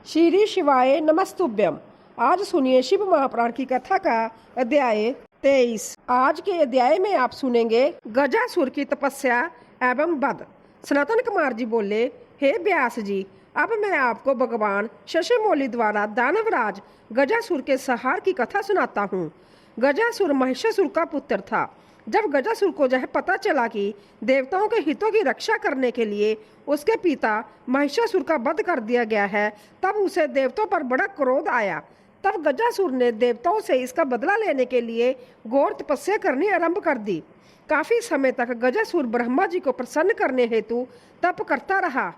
श्री शिवाय नमस्तुभ्यम। आज सुनिए शिव महापुराण की कथा का अध्याय 23। आज के अध्याय में आप सुनेंगे गजासुर की तपस्या एवं वध। सनातन कुमार जी बोले, हे व्यास जी, अब मैं आपको भगवान शशमौली द्वारा दानवराज गजासुर के संहार की कथा सुनाता हूँ। गजासुर महिषासुर का पुत्र था। जब गजासुर को यह पता चला कि देवताओं के हितों की रक्षा करने के लिए उसके पिता महिषासुर का वध कर दिया गया है, तब उसे देवताओं पर बड़ा क्रोध आया। तब गजासुर ने देवताओं से इसका बदला लेने के लिए घोर तपस्या करनी आरंभ कर दी। काफी समय तक गजासुर ब्रह्मा जी को प्रसन्न करने हेतु तप करता रहा,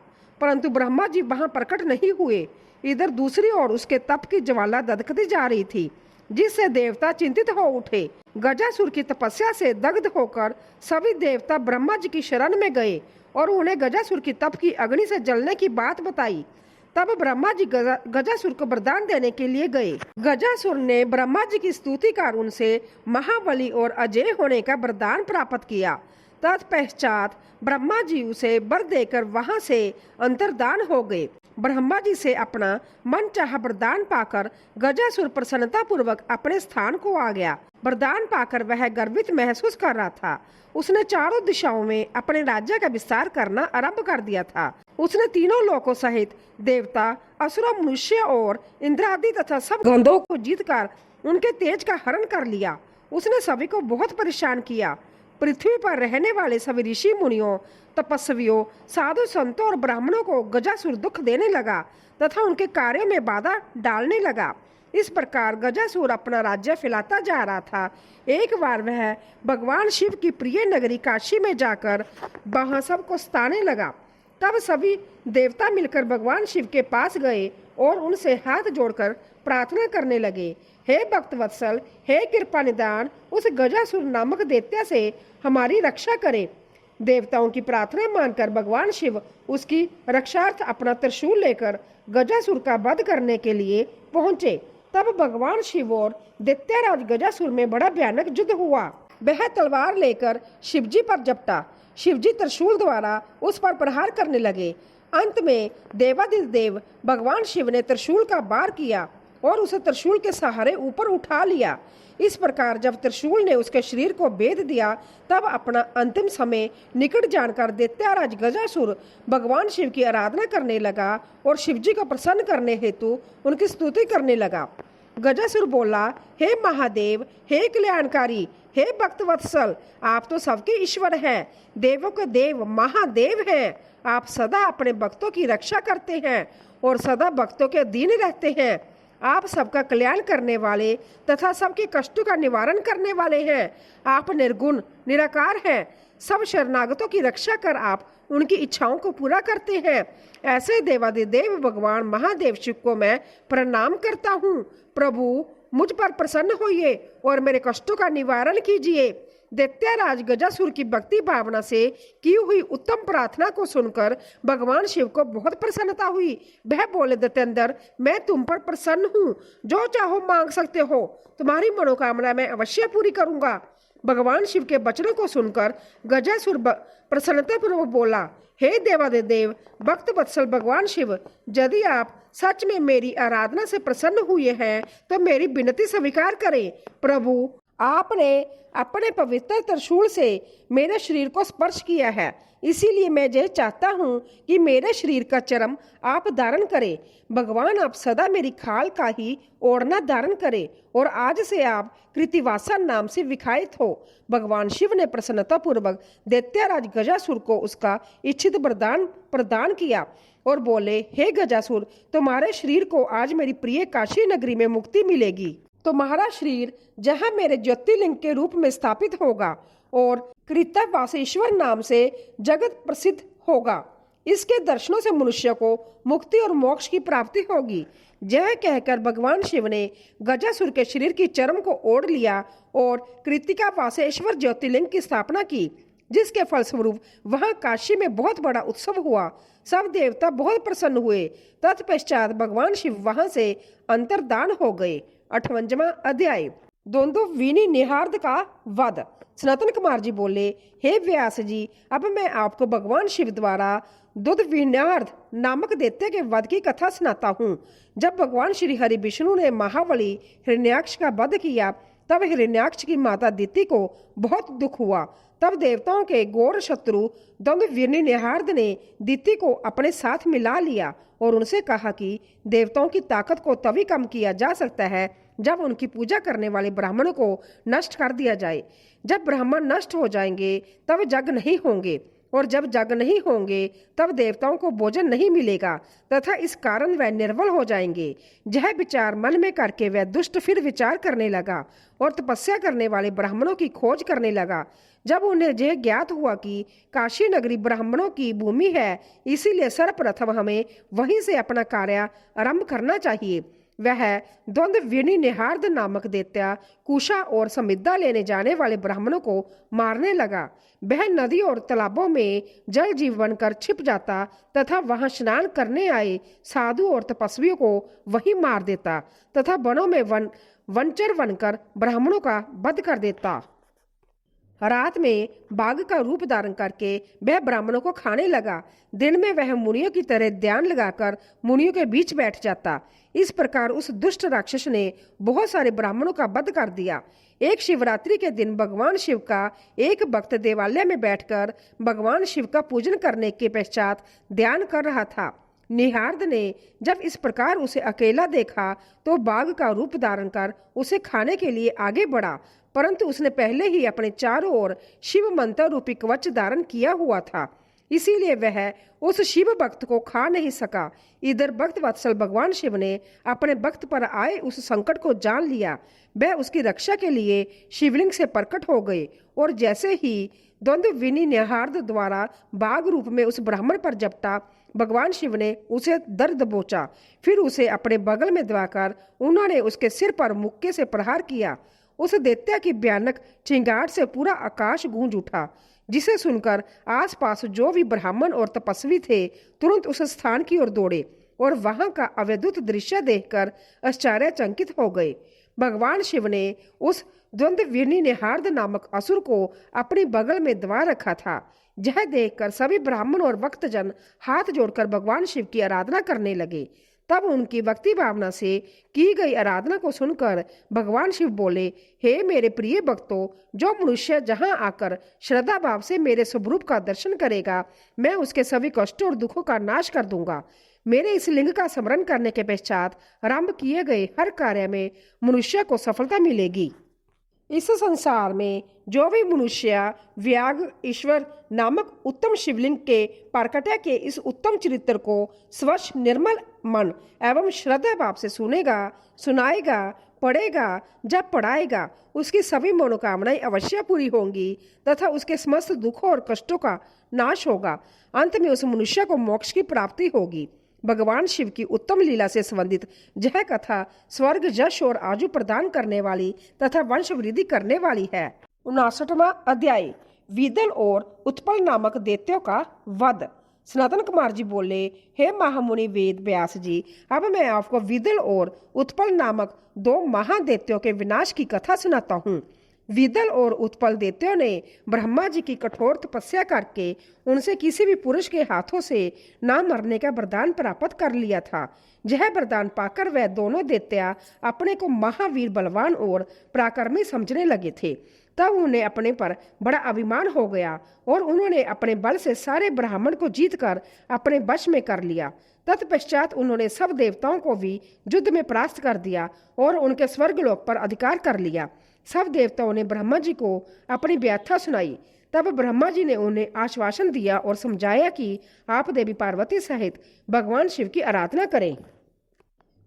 परंतु ब्रह्मा जी वहां प्रकट नहीं हुए। इधर दूसरी ओर उसके तप की ज्वाला दधकती जा रही थी, जिससे देवता चिंतित हो उठे। गजासुर की तपस्या से दग्ध होकर सभी देवता ब्रह्मा जी की शरण में गए और उन्हें गजासुर की तप की अग्नि से जलने की बात बताई। तब ब्रह्मा जी गजासुर को वरदान देने के लिए गए। गजासुर ने ब्रह्मा जी की स्तुति कर उनसे महाबली और अजय होने का वरदान प्राप्त किया। तत्पश्चात ब्रह्मा जी उसे वर देकर वहां से अंतर्धान हो गए। ब्रह्मा जी से अपना मन चाहा वरदान पाकर गजासुर प्रसन्नता पूर्वक अपने स्थान को आ गया। वरदान पाकर वह गर्वित महसूस कर रहा था। उसने चारों दिशाओं में अपने राज्य का विस्तार करना आरंभ कर दिया था। उसने तीनों लोकों सहित देवता, असुर, मनुष्य और इंद्र आदि तथा सब गंधों को जीतकर उनके तेज का हरण कर लिया। उसने सभी को बहुत परेशान किया। पृथ्वी पर रहने वाले सभी ऋषि मुनियों, तपस्वियों, साधु संतों और ब्राह्मणों को गजासुर दुख देने लगा तथा उनके कार्यों में बाधा डालने लगा। इस प्रकार गजासुर अपना राज्य फैलाता जा रहा था। एक बार वह भगवान शिव की प्रिय नगरी काशी में जाकर वहां सबको सताने लगा। तब सभी देवता मिलकर भगवान शिव के पास गए और उनसे हाथ जोड़कर प्रार्थना करने लगे, हे भक्त वत्सल, हे कृपा निदान, उस गजासुर नामक दैत्य से हमारी रक्षा करे। देवताओं की प्रार्थना मानकर भगवान शिव उसकी रक्षार्थ अपना त्रिशूल लेकर गजासुर का वध करने के लिए पहुंचे। तब भगवान शिव और दैत्यराज गजासुर में बड़ा भयानक युद्ध हुआ। वह तलवार लेकर शिवजी पर झपटा। शिवजी त्रिशूल द्वारा उस पर प्रहार करने लगे। अंत में देवादिदेव भगवान शिव ने त्रिशूल का वार किया और उसे त्रिशूल के सहारे ऊपर उठा लिया। इस प्रकार जब त्रिशूल ने उसके शरीर को भेद दिया, तब अपना अंतिम समय निकट जानकर दैत्यराज गजासुर भगवान शिव की आराधना करने लगा और शिवजी को प्रसन्न करने हेतु उनकी स्तुति करने लगा। गजासुर बोला, हे महादेव, हे कल्याणकारी, हे भक्त वत्सल, आप तो सबके ईश्वर हैं, देवों के देव, महादेव हैं। आप सदा अपने भक्तों की रक्षा करते हैं और सदा भक्तों के अधीन रहते हैं। आप सबका कल्याण करने वाले तथा सबके कष्टों का निवारण करने वाले हैं। आप निर्गुण निराकार हैं। सब शरणागतों की रक्षा कर आप उनकी इच्छाओं को पूरा करते हैं। ऐसे देवादिदेव भगवान महादेव शिव को मैं प्रणाम करता हूँ। प्रभु, मुझ पर प्रसन्न होइए और मेरे कष्टों का निवारण कीजिए। दैत्यराज गजासुर की भक्ति भावना से की हुई उत्तम प्रार्थना को सुनकर भगवान शिव को बहुत प्रसन्नता हुई। वह बोले, दैत्येंद्र, मैं तुम पर प्रसन्न हूँ। जो चाहो मांग सकते हो। तुम्हारी मनोकामना मैं अवश्य पूरी करूंगा। भगवान शिव के वचनों को सुनकर गजासुर प्रसन्नतापूर्वक बोला, हे देवादिदेव भक्त वत्सल भगवान शिव, यदि आप सच में मेरी आराधना से प्रसन्न हुए हैं तो मेरी विनती स्वीकार करें। प्रभु, आपने अपने पवित्र त्रिशूल से मेरे शरीर को स्पर्श किया है, इसीलिए मैं यह चाहता हूँ कि मेरे शरीर का चर्म आप धारण करें। भगवान, आप सदा मेरी खाल का ही ओढ़ना धारण करें और आज से आप कृतिवासा नाम से विख्यात हो। भगवान शिव ने प्रसन्नता पूर्वक दैत्यराज गजासुर को उसका इच्छित वरदान प्रदान किया और बोले, हे गजासुर, तुम्हारे शरीर को आज मेरी प्रिय काशी नगरी में मुक्ति मिलेगी। तुम्हारा शरीर जहाँ मेरे ज्योतिर्लिंग के रूप में स्थापित होगा और कृतवासेश्वर नाम से जगत प्रसिद्ध होगा। इसके दर्शनों से मनुष्य को मुक्ति और मोक्ष की प्राप्ति होगी। यह कहकर भगवान शिव ने गजासुर के शरीर की चर्म को ओढ़ लिया और कृतिकावासेश्वर ज्योतिर्लिंग की स्थापना की, जिसके फलस्वरूप वहां काशी में बहुत बड़ा उत्सव हुआ। सब देवता बहुत प्रसन्न हुए। तत्पश्चात भगवान शिव वहां से अंतर्धान हो गए। 58वां अध्याय, द्वंद्व विनी निहार्द का वध। सनातन कुमार जी बोले, हे व्यास जी, अब मैं आपको भगवान शिव द्वारा दुध विनार्द नामक दैत्य के वध की कथा सुनाता हूँ। जब भगवान श्री हरि विष्णु ने महाबली हिरण्याक्ष का वध किया, तब हिरण्याक्ष की माता दिति को बहुत दुख हुआ। तब देवताओं के घोर शत्रु द्वंद्ववीर्णी निहार्द ने दिति को अपने साथ मिला लिया और उनसे कहा कि देवताओं की ताकत को तभी कम किया जा सकता है जब उनकी पूजा करने वाले ब्राह्मणों को नष्ट कर दिया जाए। जब ब्राह्मण नष्ट हो जाएंगे तब यज्ञ नहीं होंगे, और जब यज्ञ नहीं होंगे तब देवताओं को भोजन नहीं मिलेगा तथा इस कारण वह निर्बल हो जाएंगे। यह विचार मन में करके वह दुष्ट फिर विचार करने लगा और तपस्या करने वाले ब्राह्मणों की खोज करने लगा। जब उन्हें यह ज्ञात हुआ कि काशी नगरी ब्राह्मणों की भूमि है, इसीलिए सर्वप्रथम हमें वहीं से अपना कार्य आरंभ करना चाहिए, वह द्वंद्ववीर्णी निहार्द नामक दैत्य कुशा और समिद्धा लेने जाने वाले ब्राह्मणों को मारने लगा। वह नदी और तालाबों में जल जीव बनकर छिप जाता तथा वहां स्नान करने आए साधु और तपस्वियों को वहीं मार देता तथा वनों में वनचर बनकर ब्राह्मणों का वध कर देता। रात में बाघ का रूप धारण करके वह ब्राह्मणों को खाने लगा। दिन में वह मुनियों की तरह ध्यान लगाकर मुनियों के बीच बैठ जाता। इस प्रकार उस दुष्ट राक्षस ने बहुत सारे ब्राह्मणों का वध कर दिया। एक शिवरात्रि के दिन भगवान शिव का एक भक्त देवालय में बैठकर भगवान शिव का पूजन करने के पश्चात ध्यान कर रहा था। निहार्द ने जब इस प्रकार उसे अकेला देखा तो बाघ का रूप धारण कर उसे खाने के लिए आगे बढ़ा, परंतु उसने पहले ही अपने चारों ओर शिव मंत्र रूपी कवच धारण किया हुआ था, इसीलिए वह उस शिव भक्त को खा नहीं सका। इधर भक्त वत्सल भगवान शिव ने अपने भक्त पर आए उस संकट को जान लिया। वह उसकी रक्षा के लिए शिवलिंग से प्रकट हो गए और जैसे ही द्वंद्ववीर्णी निहार्द द्वारा बाघ रूप में उस ब्राह्मण पर झपटा, भगवान शिव ने उसे दर्द दबोचा। फिर उसे अपने बगल में दबाकर उन्होंने उसके सिर पर मुक्के से प्रहार किया। उस दैत्य की भयानक चिंगाट से पूरा आकाश गूंज उठा, जिसे सुनकर आसपास जो भी ब्राह्मण और तपस्वी थे तुरंत उस स्थान की ओर दौड़े और वहां का अवधूत दृश्य देखकर आश्चर्यचकित हो गए। भगवान शिव ने उस द्वंद्ववीर्णी निहार्द नामक असुर को अपनी बगल में दबा रखा था। यह देखकर सभी ब्राह्मण और भक्तजन हाथ जोड़कर भगवान शिव की आराधना करने लगे। तब उनकी भक्ति भावना से की गई आराधना को सुनकर भगवान शिव बोले, हे मेरे प्रिय भक्तों, जो मनुष्य जहां आकर श्रद्धा भाव से मेरे स्वरूप का दर्शन करेगा, मैं उसके सभी कष्टों और दुखों का नाश कर दूंगा। मेरे इस लिंग का स्मरण करने के पश्चात आरंभ किए गए हर कार्य में मनुष्य को सफलता मिलेगी। इस संसार में जो भी मनुष्य व्याघ्र ईश्वर नामक उत्तम शिवलिंग के प्रकट्य के इस उत्तम चरित्र को स्वच्छ निर्मल मन एवं श्रद्धा भाव से सुनेगा, सुनाएगा, पढ़ेगा, जब पढ़ाएगा, उसकी सभी मनोकामनाएं अवश्य पूरी होंगी तथा उसके समस्त दुखों और कष्टों का नाश होगा। अंत में उस मनुष्य को मोक्ष की प्राप्ति होगी। भगवान शिव की उत्तम लीला से संबंधित यह कथा स्वर्ग यश और आजू प्रदान करने वाली तथा वंश वृद्धि करने वाली है। 59वां अध्याय, विदल और उत्पल नामक दैत्यों का वध। सनातन कुमार जी बोले, हे महामुनि वेद व्यास जी, अब मैं आपको विदल और उत्पल नामक दो महादैत्यों के विनाश की कथा सुनाता हूँ। विदल और उत्पल दैत्यों ने ब्रह्मा जी की कठोर तपस्या करके उनसे किसी भी पुरुष के हाथों से न मरने का वरदान प्राप्त कर लिया था। यह वरदान पाकर वह दोनों दैत्य अपने को महावीर, बलवान और पराक्रमी समझने लगे थे। तब उन्हें अपने पर बड़ा अभिमान हो गया और उन्होंने अपने बल से सारे ब्राह्मण को जीतकर अपने वश में कर लिया। तत्पश्चात उन्होंने सब देवताओं को भी युद्ध में परास्त कर दिया और उनके स्वर्गलोक पर अधिकार कर लिया। सब देवताओं ने ब्रह्मा जी को अपनी व्याख्या सुनाई। तब ब्रह्मा जी ने उन्हें आश्वासन दिया और समझाया कि आप देवी पार्वती सहित भगवान शिव की आराधना करें,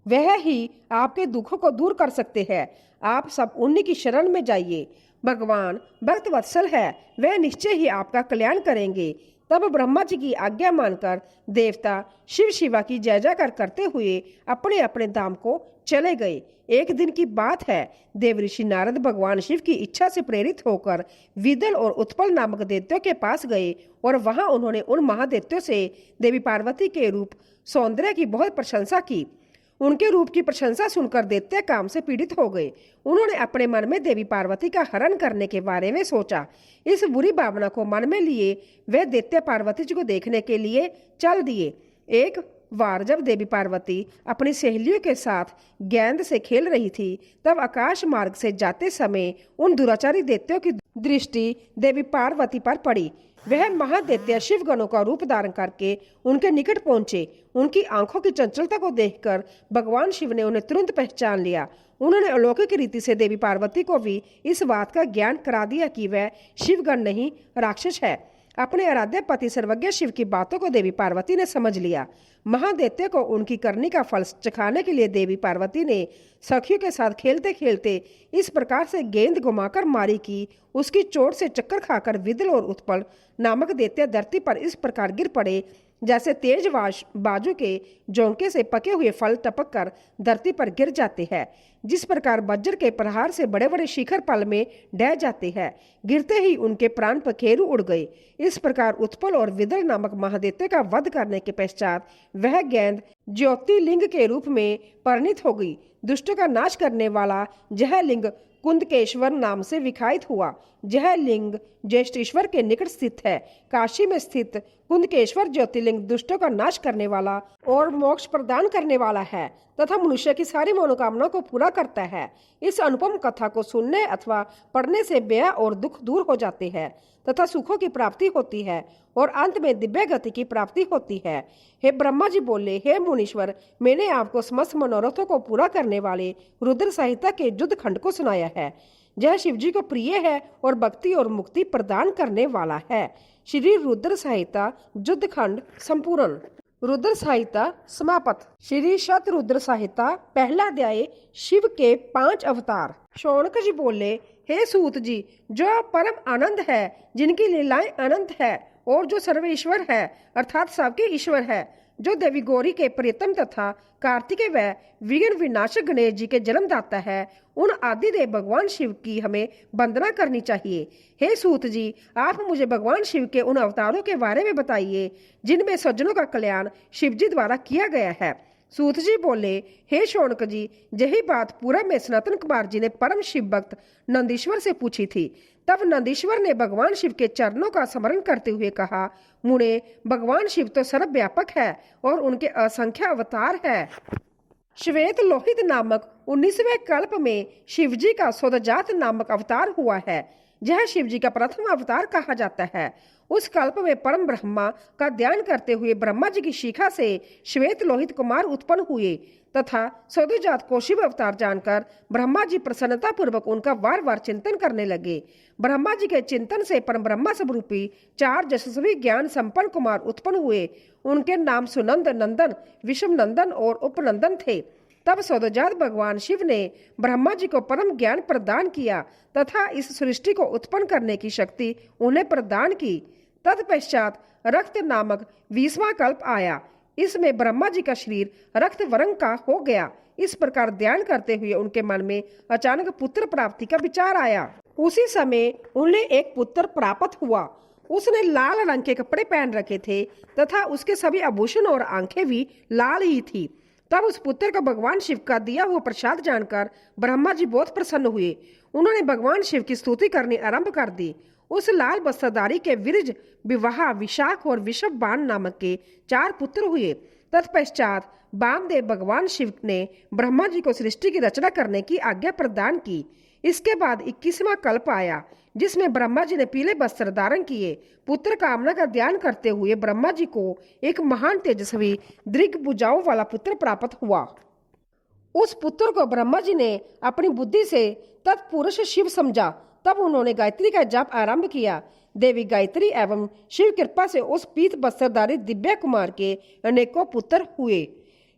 वह ही आपके दुखों को दूर कर सकते हैं। आप सब उन्हीं की शरण में जाइए। भगवान भक्त वत्सल है, वह निश्चय ही आपका कल्याण करेंगे। तब ब्रह्मा जी की आज्ञा मानकर देवता शिव शिवा की जय जयकार करते हुए अपने अपने धाम को चले गए। एक दिन की बात है, देव ऋषि नारद भगवान शिव की इच्छा से प्रेरित होकर विदल और उत्पल नामक दैत्यों के पास गए और वहां उन्होंने उन महादैत्यों से देवी पार्वती के रूप सौंदर्य की बहुत प्रशंसा की। उनके रूप की प्रशंसा सुनकर दैत्य काम से पीड़ित हो गए। उन्होंने अपने मन में देवी पार्वती का हरण करने के बारे में सोचा। इस बुरी भावना को मन में लिए वे दैत्य पार्वती जी को देखने के लिए चल दिए। एक बार जब देवी पार्वती अपनी सहेलियों के साथ गेंद से खेल रही थी, तब आकाश मार्ग से जाते समय उन दुराचारी दैत्यों की दृष्टि देवी पार्वती पर पड़ी। वह महादैत्य शिवगणों का रूप धारण करके उनके निकट पहुंचे। उनकी आंखों की चंचलता को देखकर भगवान शिव ने उन्हें तुरंत पहचान लिया। उन्होंने अलौकिक रीति से देवी पार्वती को भी इस बात का ज्ञान करा दिया कि वह शिवगण नहीं, राक्षस है। अपने आराध्य पति सर्वज्ञ शिव की बातों को देवी पार्वती ने समझ लिया। महादैत्य को उनकी करनी का फल चखाने के लिए देवी पार्वती ने सखियों के साथ खेलते खेलते इस प्रकार से गेंद घुमाकर मारी कि उसकी चोट से चक्कर खाकर विदल और उत्पल नामक दैत्य धरती पर इस प्रकार गिर पड़े जैसे तेज बाजू के जोंके से पके हुए फल टपक कर धरती पर गिर जाते हैं। जिस प्रकार वज्र के प्रहार से बड़े बड़े शिखर पल में ढह जाते हैं, गिरते ही उनके प्राण पखेरु उड़ गए। इस प्रकार उत्पल और विदल नामक महादैत्य का वध करने के पश्चात वह गेंद ज्योतिलिंग के रूप में परिणित हो गई। दुष्टों का नाश करने वाला यह लिंग कुंदकेश्वर नाम से विख्यात हुआ। यह लिंग ज्येष्ठेश्वर के निकट स्थित है। काशी में स्थित कुंदकेश्वर ज्योतिर्लिंग दुष्टों का नाश करने वाला और मोक्ष प्रदान करने वाला है तथा मनुष्य की सारी मनोकामनाओं को पूरा करता है। इस अनुपम कथा को सुनने अथवा पढ़ने से व्यय और दुख दूर हो जाते हैं तथा सुखों की प्राप्ति होती है और अंत में दिव्य गति की प्राप्ति होती है। हे ब्रह्मा जी बोले, हे मुनीश्वर, मैंने आपको समस्त मनोरथों को पूरा करने वाले रुद्र संहिता के युद्ध खंड को सुनाया है। यह शिव जी को प्रिय है और भक्ति और मुक्ति प्रदान करने वाला है। श्री रुद्र संहिता युद्ध खंड संपूर्ण। रुद्र संहिता समाप्त। श्री शतरुद्र संहिता पहला अध्याय। शिव के 5 अवतार। शौनक जी बोले, हे सूत जी, जो परम आनंद है, जिनकी लीलाएं अनंत है और जो सर्वेश्वर है अर्थात सबके ईश्वर है, जो देवी गौरी के प्रियतम तथा कार्तिकेय व विघ्न विनाशक गणेश जी के जन्मदाता है, उन आदिदेव भगवान शिव की हमें वंदना करनी चाहिए। हे सूत जी, आप मुझे भगवान शिव के उन अवतारों के बारे में बताइए जिनमें सज्जनों का कल्याण शिव जी द्वारा किया गया है। सूत जी बोले, हे शौनक जी, यही बात पूर्व में सनातन कुमार जी ने परम शिव भक्त नंदीश्वर से पूछी थी। तब नंदीश्वर ने भगवान शिव के चरणों का स्मरण करते हुए कहा, मुने, भगवान शिव तो सर्वव्यापक है और उनके असंख्य अवतार है। श्वेत लोहित नामक 19वें कल्प में शिव जी का सोदजात नामक अवतार हुआ है। यह शिव जी का प्रथम अवतार कहा जाता है। उस कल्प में परम ब्रह्मा का ध्यान करते हुए ब्रह्मा जी की शिखा से श्वेत लोहित कुमार उत्पन्न हुए तथा सोदजात को शिव अवतार जानकर ब्रह्मा जी प्रसन्नता पूर्वक उनका वार वार चिंतन करने लगे। ब्रह्मा जी के चिंतन से परम ब्रह्मा स्वरूपी 4 यशस्वी ज्ञान संपन्न कुमार उत्पन्न हुए। उनके नाम सुनंद, नंदन, विषम नंदन और उपनंदन थे। तब सोदजात भगवान शिव ने ब्रह्मा जी को परम ज्ञान प्रदान किया तथा इस सृष्टि को उत्पन्न करने की शक्ति उन्हें प्रदान की। तत्पश्चात रक्त नामक 20वां कल्प आया। इसमें ब्रह्मा जी का शरीर रक्त वर्ण का हो गया। इस प्रकार ध्यान करते हुए उनके मन में अचानक पुत्र प्राप्ति का विचार आया। उसी समय उन्हें एक पुत्र प्राप्त हुआ। उसने लाल रंग के कपड़े पहन रखे थे तथा उसके सभी आभूषण और आंखें भी लाल ही थी। तब उस पुत्र को भगवान शिव का दिया हुआ प्रसाद जानकर ब्रह्मा जी बहुत प्रसन्न हुए। उन्होंने भगवान शिव की स्तुति करनी आरंभ कर दी। उस लाल वस्त्रधारी के विरज, विवाह, विशाख और विषवबाण नामक के 4 पुत्र हुए। तत्पश्चात वामदेव भगवान शिव ने ब्रह्मा जी को सृष्टि की रचना करने की आज्ञा प्रदान की। इसके बाद 21वां कल्प आया, जिसमें ब्रह्मा जी ने पीले वस्त्र धारण किए। पुत्र कामना का ध्यान करते हुए ब्रह्मा जी को एक महान तेजस्वी दीर्घ भुजाओं वाला पुत्र प्राप्त हुआ। उस पुत्र को ब्रह्मा जी ने अपनी बुद्धि से तत्पुरुष शिव समझा। तब उन्होंने गायत्री का जाप आरंभ किया। देवी गायत्री एवं शिव कृपा से उस पीत वस्त्रधारी दिव्य कुमार के अनेकों पुत्र हुए।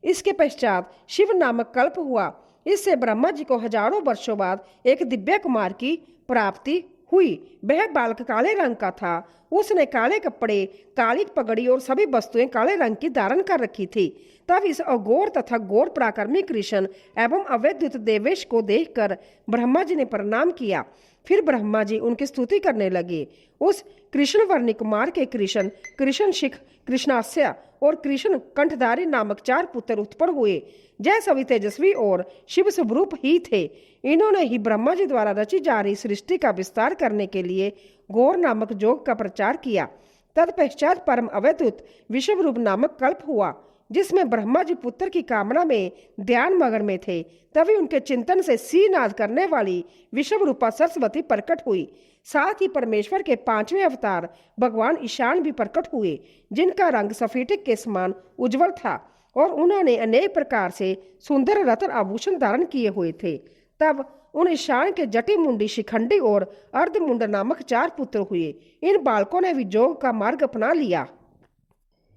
इसके पश्चात शिव नामक कल्प हुआ। इससे ब्रह्मा जी को हजारों वर्षों बाद एक दिव्य कुमार की प्राप्ति हुई। वह बालक काले रंग का था। उसने काले कपड़े, काली पगड़ी और सभी वस्तुएं काले रंग की धारण कर रखी थी। तब इस अघोर तथा घोर पराक्रमी कृष्ण एवं अवैद्युत देवेश को देखकर ब्रह्मा जी ने प्रणाम किया। फिर ब्रह्मा जी उनकी स्तुति करने लगे। उस कृष्ण वर्णी कुमार के कृष्ण, कृष्ण शिख, कृष्णास्य और कृष्ण कंठधारी नामक 4 पुत्र उत्पन्न हुए। यह सभी तेजस्वी और शिव स्वरूप ही थे। इन्होंने ही ब्रह्मा जी द्वारा रची जा रही सृष्टि का विस्तार करने के लिए गौर नामक योग का प्रचार किया। तत्पश्चात परम अवधूत विश्व रूप नामक कल्प हुआ, जिसमें ब्रह्मा जी पुत्र की कामना में ध्यान मग्न में थे। तभी उनके चिंतन से सीनाद करने वाली विश्व रूपा सरस्वती प्रकट हुई। साथ ही परमेश्वर के 5वें अवतार भगवान ईशान भी प्रकट हुए, जिनका रंग स्फटिक के समान उज्जवल था और उन्होंने अनेक प्रकार से सुंदर रत्न आभूषण धारण किए हुए थे। तब उन ईशान के जटी मुंडी, शिखंडी और अर्धमुंड नामक 4 पुत्र हुए। इन बालकों ने भी योग का मार्ग अपना लिया।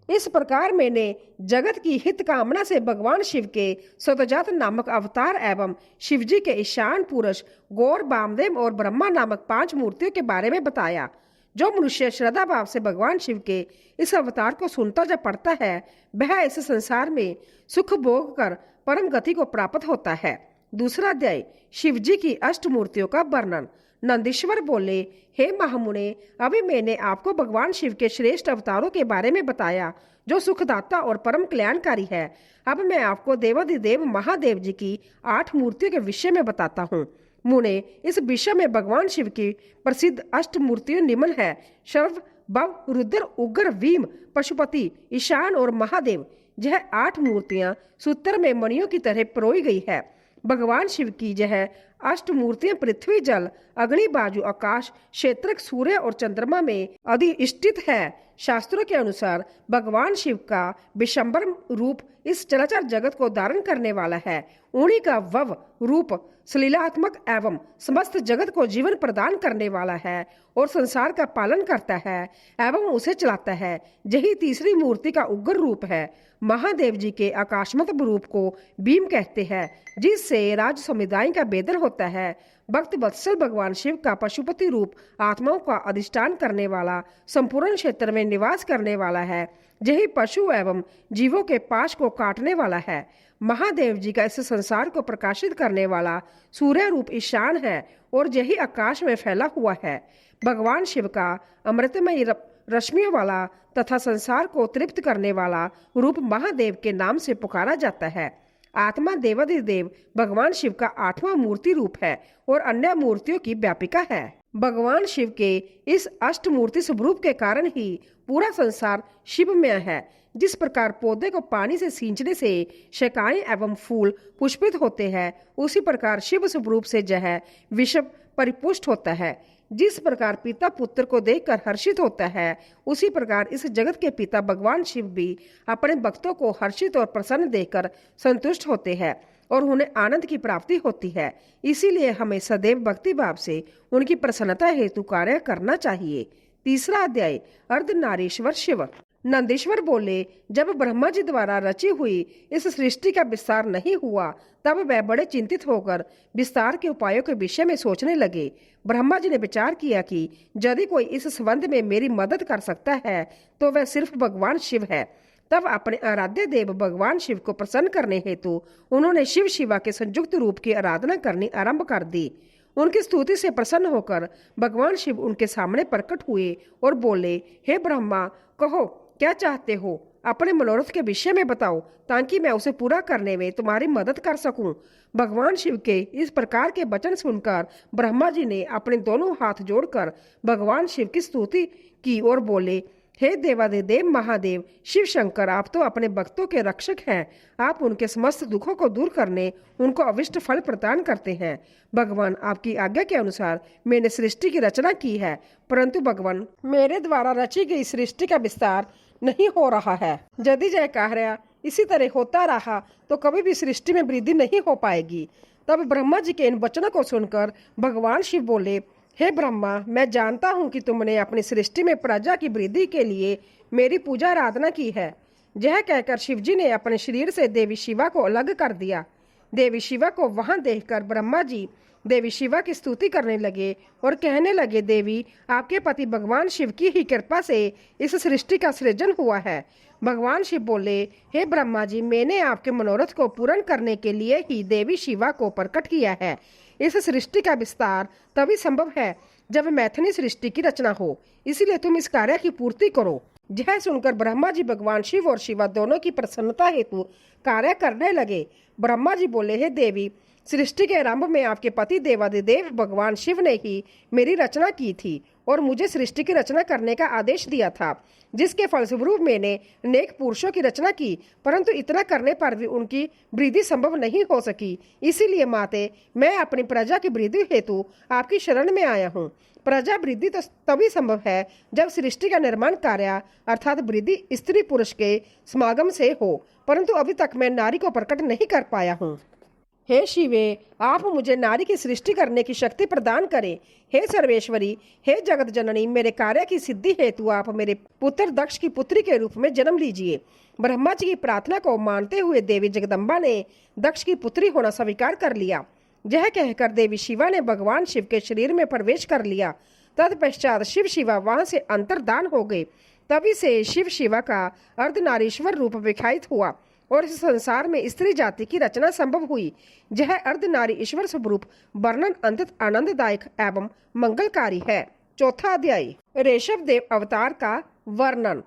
इस प्रकार मैंने जगत की हित कामना से भगवान शिव के सतजात नामक अवतार एवं शिवजी के ईशान पुरुष गौर, वामदेव और ब्रह्मा नामक 5 मूर्तियों के बारे में बताया। जो मनुष्य श्रद्धा भाव से भगवान शिव के इस अवतार को सुनता जब पढ़ता है, वह इस संसार में सुख भोग कर परम गति को प्राप्त होता है। दूसरा अध्याय, शिवजी की अष्ट मूर्तियों का वर्णन। नंदीश्वर बोले, हे महामुने, अभी मैंने आपको भगवान शिव के श्रेष्ठ अवतारों के बारे में बताया, जो सुखदाता और परम कल्याणकारी है। अब मैं आपको देवाधिदेव महादेव जी की 8 मूर्तियों के विषय में बताता हूँ। मुने, इस विषय में भगवान शिव की प्रसिद्ध अष्ट मूर्तियों निम्न है: सर्व, भव, रुद्र, उग्र, भीम, पशुपति, ईशान और महादेव। यह 8 मूर्तियां सूत्र में मणियों की तरह परोई गई है। भगवान शिव की यह अष्ट मूर्तियां पृथ्वी, जल, अग्नि, बाजू, आकाश, क्षेत्रक, सूर्य और चंद्रमा में अधिष्ठित है। शास्त्रों के अनुसार भगवान शिव का विशंबर रूप इस चराचर जगत को धारण करने वाला है। उन्हीं का वव रूप सलीलात्मक एवं समस्त जगत को जीवन प्रदान करने वाला है और संसार का पालन करता है एवं उसे चलाता है। यही तीसरी मूर्ति का उग्र रूप है। महादेव जी के आकाशमत रूप को भीम कहते हैं, जिससे राज समुदाय का भेदन होता है। भक्त वत्सल भगवान शिव का पशुपति रूप आत्माओं का अधिष्ठान करने वाला, संपूर्ण क्षेत्र में निवास करने वाला है। यही पशु एवं जीवों के पाश को काटने वाला है। महादेव जी का इस संसार को प्रकाशित करने वाला सूर्य रूप ईशान है और यही आकाश में फैला हुआ है। भगवान शिव का अमृतमय रश्मियों वाला तथा संसार को तृप्त करने वाला रूप महादेव के नाम से पुकारा जाता है। आत्मा देवाधिदेव भगवान शिव का 8वां मूर्ति रूप है और अन्य मूर्तियों की व्यापिका है। भगवान शिव के इस अष्ट मूर्ति स्वरूप के कारण ही पूरा संसार शिवमय है। जिस प्रकार पौधे को पानी से सींचने से शाखाएं एवं फूल पुष्पित होते हैं, उसी प्रकार शिव स्वरूप से यह विश्व परिपुष्ट होता है। जिस प्रकार पिता पुत्र को देखकर हर्षित होता है, उसी प्रकार इस जगत के पिता भगवान शिव भी अपने भक्तों को हर्षित और प्रसन्न देखकर संतुष्ट होते हैं और उन्हें आनंद की प्राप्ति होती है। इसीलिए हमें सदैव भक्ति भाव से उनकी प्रसन्नता हेतु कार्य करना चाहिए। तीसरा अध्याय, अर्धनारीश्वर शिव। नंदीश्वर बोले, जब ब्रह्मा जी द्वारा रची हुई इस सृष्टि का विस्तार नहीं हुआ, तब वह बड़े चिंतित होकर विस्तार के उपायों के विषय में सोचने लगे। ब्रह्मा जी ने विचार किया कि यदि कोई इस संबंध में मेरी मदद कर सकता है तो वह सिर्फ भगवान शिव है। तब अपने आराध्य देव भगवान शिव को प्रसन्न करने हेतु उन्होंने शिव शिवा के संयुक्त रूप की आराधना करनी आरंभ कर दी। उनकी स्तुति से प्रसन्न होकर भगवान शिव उनके सामने प्रकट हुए और बोले, हे ब्रह्मा, कहो क्या चाहते हो? अपने मनोरथ के विषय में बताओ, ताकि मैं उसे पूरा करने में तुम्हारी मदद कर सकूं। भगवान शिव के इस प्रकार के वचन सुनकर ब्रह्मा जी ने अपने दोनों हाथ जोड़कर भगवान शिव की स्तुति की और बोले, हे देवाधिदेव महादेव शिव शंकर, आप तो अपने भक्तों के रक्षक हैं। आप उनके समस्त दुखों को दूर करने, उनको अविष्ट फल प्रदान करते हैं। भगवान, आपकी आज्ञा के अनुसार मैंने सृष्टि की रचना की है, परंतु भगवान, मेरे द्वारा रची गई सृष्टि का विस्तार नहीं हो रहा है। यदि यह कार्य इसी तरह होता रहा तो कभी भी सृष्टि में वृद्धि नहीं हो पाएगी। तब ब्रह्मा जी के इन वचनों को सुनकर भगवान शिव बोले, हे ब्रह्मा, मैं जानता हूँ कि तुमने अपनी सृष्टि में प्रजा की वृद्धि के लिए मेरी पूजा आराधना की है। यह कहकर शिवजी ने अपने शरीर से देवी शिवा को अलग कर दिया। देवी शिवा को वहां देखकर ब्रह्मा जी देवी शिवा की स्तुति करने लगे और कहने लगे, देवी, आपके पति भगवान शिव की ही कृपा से इस सृष्टि का सृजन हुआ है। भगवान शिव बोले, हे ब्रह्मा जी, मैंने आपके मनोरथ को पूर्ण करने के लिए ही देवी शिवा को प्रकट किया है। इस सृष्टि का विस्तार तभी संभव है जब मैथिली सृष्टि की रचना हो, इसलिए तुम इस कार्य की पूर्ति करो। यह सुनकर ब्रह्मा जी भगवान शिव और शिवा दोनों की प्रसन्नता हेतु कार्य करने लगे। ब्रह्मा जी बोले, हे देवी, सृष्टि के आरंभ में आपके पति देवादिदेव भगवान शिव ने ही मेरी रचना की थी और मुझे सृष्टि की रचना करने का आदेश दिया था, जिसके फलस्वरूप मैंने नेक पुरुषों की रचना की, परंतु इतना करने पर भी उनकी वृद्धि संभव नहीं हो सकी। इसीलिए माते, मैं अपनी प्रजा की वृद्धि हेतु आपकी शरण में आया हूँ। प्रजा वृद्धि तो तभी संभव है जब सृष्टि का निर्माण कार्य अर्थात वृद्धि स्त्री पुरुष के समागम से हो, परंतु अभी तक मैं नारी को प्रकट नहीं कर पाया हूँ। हे शिवे, आप मुझे नारी की सृष्टि करने की शक्ति प्रदान करें। हे सर्वेश्वरी, हे जगत जननी, मेरे कार्य की सिद्धि हेतु आप मेरे पुत्र दक्ष की पुत्री के रूप में जन्म लीजिए। ब्रह्मा जी की प्रार्थना को मानते हुए देवी जगदम्बा ने दक्ष की पुत्री होना स्वीकार कर लिया। यह कहकर देवी शिवा ने भगवान शिव के शरीर में प्रवेश कर लिया। तत्पश्चात शिव शिवा वहां से अंतर्धान हो गए। तभी से शिव शिवा का अर्धनारीश्वर रूप विख्यात हुआ और इस संसार में स्त्री जाति की रचना संभव हुई। यह अर्धनारी ईश्वर स्वरूप वर्णन अंतत आनंददायक एवं मंगलकारी है। चौथा अध्याय, ऋषभ देव अवतार का वर्णन।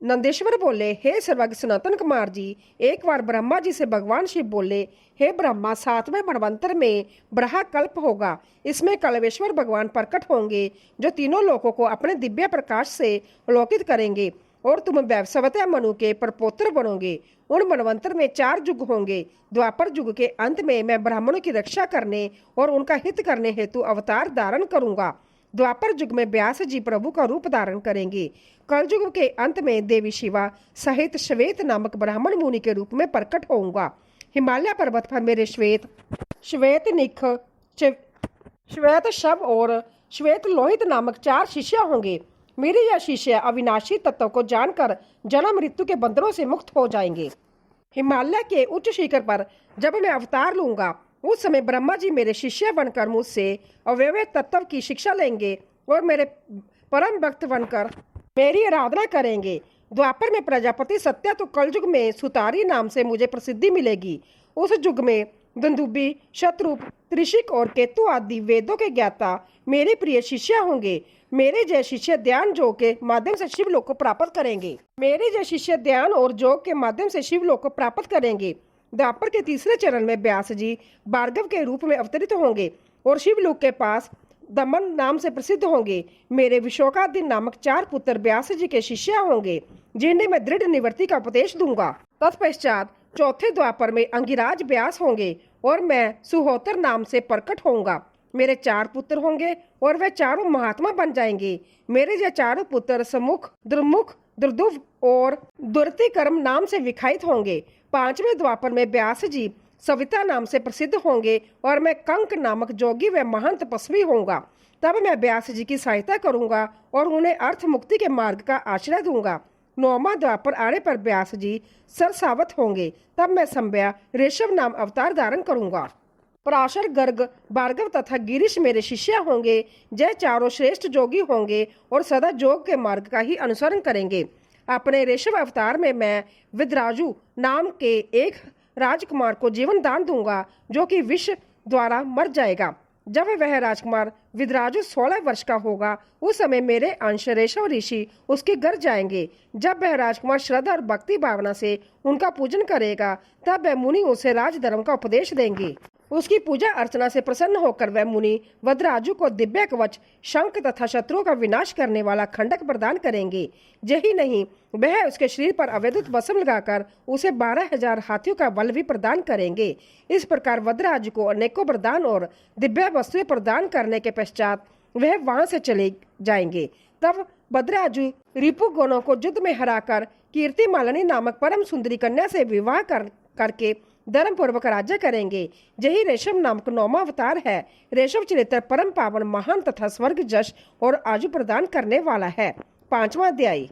नंदेश्वर बोले, हे सर्वज्ञ सनातन कुमार जी, एक बार ब्रह्मा जी से भगवान शिव बोले, हे ब्रह्मा, 7वें मनवंतर में ब्रहा कल्प होगा। इसमें कल्पेश्वर भगवान प्रकट होंगे, जो तीनों लोकों को अपने दिव्य प्रकाश से आलोकित करेंगे और तुम वैवस्वतः मनु के परपोत्र बनोगे। उन मनवंतर में 4 युग होंगे। द्वापर युग के अंत में मैं ब्राह्मणों की रक्षा करने और उनका हित करने हेतु अवतार धारण करूंगा। द्वापर युग में व्यास जी प्रभु का रूप धारण करेंगे। कलयुग के अंत में देवी शिवा सहित श्वेत नामक ब्राह्मण मुनि के रूप में प्रकट होऊंगा। हिमालय पर्वत पर मेरे श्वेत निख, श्वेत शव और श्वेत लोहित नामक 4 शिष्य होंगे। मेरे यह शिष्य अविनाशी तत्व को जानकर जन्म मृत्यु के बंधनों से मुक्त हो जाएंगे। हिमालय के उच्च शिखर पर जब मैं अवतार लूंगा, उस समय ब्रह्मा जी मेरे शिष्य बनकर मुझसे अव्यय तत्व की शिक्षा लेंगे और मेरे परम भक्त बनकर मेरी आराधना करेंगे। द्वापर में प्रजापति सत्य तो कलयुग में सुतारी नाम से मुझे प्रसिद्धि मिलेगी। उस युग में दुंदुबी, शत्रुप, त्रिशिक और केतु आदि वेदों के ज्ञाता मेरे प्रिय शिष्य होंगे। मेरे जय शिष्य ध्यान योग के माध्यम से शिवलोक को प्राप्त करेंगे। मेरे जय शिष्य ध्यान और योग के माध्यम से शिवलोक को प्राप्त करेंगे। द्वापर के तीसरे चरण में व्यास जी भार्गव के रूप में अवतरित होंगे और शिवलोक के पास दमन नाम से प्रसिद्ध होंगे। मेरे विशोकादि नामक 4 पुत्र व्यास जी के शिष्य होंगे, जिन्हें मैं दृढ़ निवृत्ति का उपदेश दूंगा। तत्पश्चात चौथे द्वापर में अंगिराज व्यास होंगे और मैं सुहोतर नाम से प्रकट होऊंगा। मेरे 4 पुत्र होंगे और वे चारों महात्मा बन जाएंगे। मेरे ये चारों पुत्र समुख, दुर्मुख, दुर्दुव और दुर्तिकर्म नाम से विख्यात होंगे। 5वें द्वापर में व्यास जी सविता नाम से प्रसिद्ध होंगे और मैं कंक नामक जोगी व महान तपस्वी होऊंगा। तब मैं व्यास जी की सहायता करूंगा और उन्हें अर्थ मुक्ति के मार्ग का आश्रय दूंगा। 9वां द्वापर आने पर व्यास जी सरसावत होंगे। तब मैं संभ्या ऋषभ नाम अवतार धारण करूंगा। पराशर, गर्ग, भार्गव तथा गिरीश मेरे शिष्य होंगे। जय चारों श्रेष्ठ जोगी होंगे और सदा योग के मार्ग का ही अनुसरण करेंगे। अपने ऋषभ अवतार में मैं विद्राजु नाम के एक राजकुमार को जीवन दान दूंगा, जो कि विष द्वारा मर जाएगा। जब वह राजकुमार विद्राजु 16 वर्ष का होगा, उस समय मेरे अंश ऋषभ ऋषि उसके घर जाएंगे। जब वह राजकुमार श्रद्धा और भक्ति भावना से उनका पूजन करेगा, तब वह मुनि उसे राजधर्म का उपदेश देंगे। उसकी पूजा अर्चना से प्रसन्न होकर वह मुनि वज्राजु को दिव्य कवच, शंख तथा शत्रुओं का विनाश करने वाला खंडक प्रदान करेंगे। यही नहीं, वह उसके शरीर पर अवैधुत वसम लगाकर उसे 12,000 हाथियों का बल भी प्रदान करेंगे। इस प्रकार वज्राजु को अनेकों वरदान और दिव्य वस्तुएं प्रदान करने के पश्चात वह वहां से चले जाएंगे। तब वज्राजु रिपु गणों को युद्ध में हराकर कीर्ति मालिनी नामक परम सुंदरी कन्या से विवाह करके धर्म पूर्वक राज्य करेंगे। यही ऋषभ नामक 9वां अवतार है। ऋषभ चरित्र परम पावन, महान तथा स्वर्ग जश और आयु प्रदान करने वाला है। 5वां अध्याय।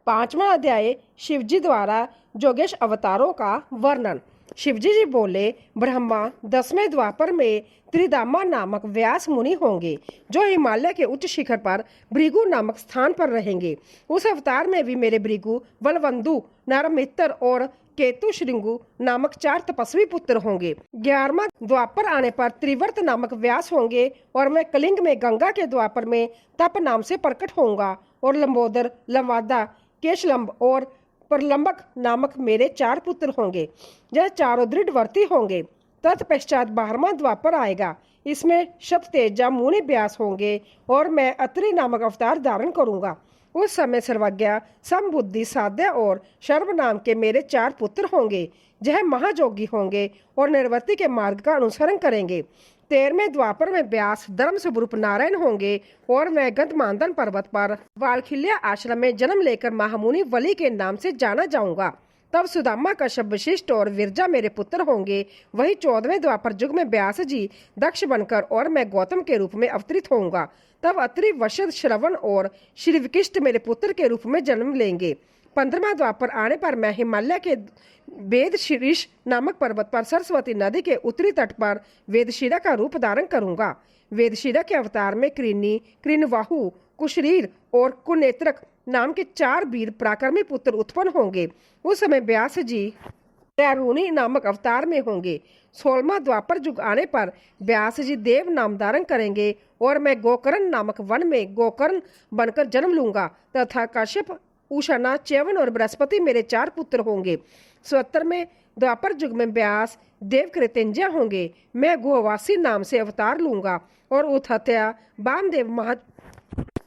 5वां अध्याय शिवजी द्वारा जोगेश अवतारों का वर्णन। शिवजी जी बोले, ब्रह्मा 10वें द्वापर में त्रिदामा नामक व्यास मुनि होंगे, जो हिमालय के उच्च शिखर पर भृगु नामक स्थान पर रहेंगे। उस अवतार में भी मेरे भृगु, बलवंदु, नरमित्र और केतु श्रृंगु नामक 4 तपस्वी पुत्र होंगे। 11वां द्वापर आने पर त्रिवर्त नामक व्यास होंगे और मैं कलिंग में गंगा के द्वापर में तप नाम से प्रकट होऊंगा और लंबोदर, लंबादा, केशलंब और प्रलंबक नामक मेरे 4 पुत्र होंगे। यह चारों दृढ़वर्ती होंगे। तत्पश्चात 12वां द्वापर आएगा। इसमें शततेजा मुनि व्यास होंगे और मैं अत्रि नामक अवतार धारण करूंगा। उस समय सर्वज्ञ, समबुद्धि, साध्य और शर्व नाम के मेरे 4 पुत्र होंगे। यह महाजोगी होंगे और निर्वृत्ति के मार्ग का अनुसरण करेंगे। 13वें द्वापर में व्यास धर्म स्वरूप नारायण होंगे और मैं गंधमादन पर्वत पर वालखिल्या आश्रम में जन्म लेकर महामुनि वली के नाम से जाना जाऊंगा। तब सुदामा, कश्यप, वशिष्ठ और विरजा मेरे पुत्र होंगे। वही 14वें द्वापर युग में व्यास जी दक्ष बनकर और मैं गौतम के रूप में अवतरित होऊंगा। तब अत्रि, वशद, श्रवण और श्रीविकिष्ट मेरे पुत्र के रूप में जन्म लेंगे। 15वां द्वापर आने पर मैं हिमालय के वेदशीर्ष नामक पर्वत पर सरस्वती नदी के उत्तरी तट पर वेदशिरा का रूप धारण करूंगा। वेदशिरा के अवतार में कृनि, कृनवाहु, कुशरीर और कुनेत्रक नाम के 4 वीर पराक्रमी पुत्र उत्पन्न होंगे। उस समय व्यास जी तैरूनी नामक अवतार में होंगे। 16वां द्वापर युग आने पर व्यास जी देव नाम धारण करेंगे और मैं गोकर्ण नामक वन में गोकर्ण बनकर जन्म लूंगा तथा कश्यप, उषना, च्यवन और बृहस्पति मेरे 4 पुत्र होंगे। 77वें द्वापर युग में व्यास देव कृतंजय होंगे। मैं गुहवासी नाम से अवतार लूंगा और उथत्या, वामदेव,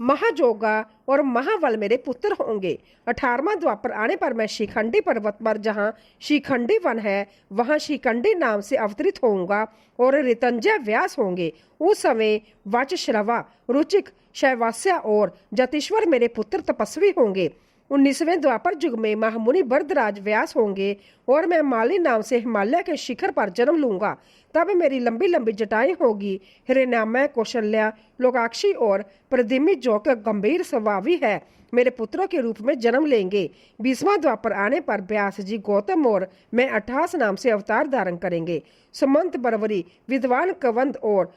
महाजोगा और महाबल मेरे पुत्र होंगे। 18वां द्वापर आने पर मैं शिखंडी पर्वत पर, जहाँ शिखंडी वन है, वहाँ शिखंडी नाम से अवतरित होऊंगा और ऋतंजय व्यास होंगे। उस समय वाचश्रवा, रुचिक, शैवास्य और जतीश्वर मेरे पुत्र तपस्वी होंगे। 19वें द्वापर युग में महामुनि वरदराज व्यास होंगे और मैं माली नाम से हिमालय के शिखर पर जन्म लूंगा। तब मेरी लंबी लंबी जटाएं होगी। हिरण्यामय, कौशल्या, लोकाक्षी और प्रद्युम्न जो कि गंभीर स्वभावी है, मेरे पुत्रों के रूप में जन्म लेंगे। 20वां द्वापर आने पर व्यास जी गौतम और मैं 28 नाम से अवतार धारण करेंगे। सुमंत, बरवरी, विद्वान, कवंद और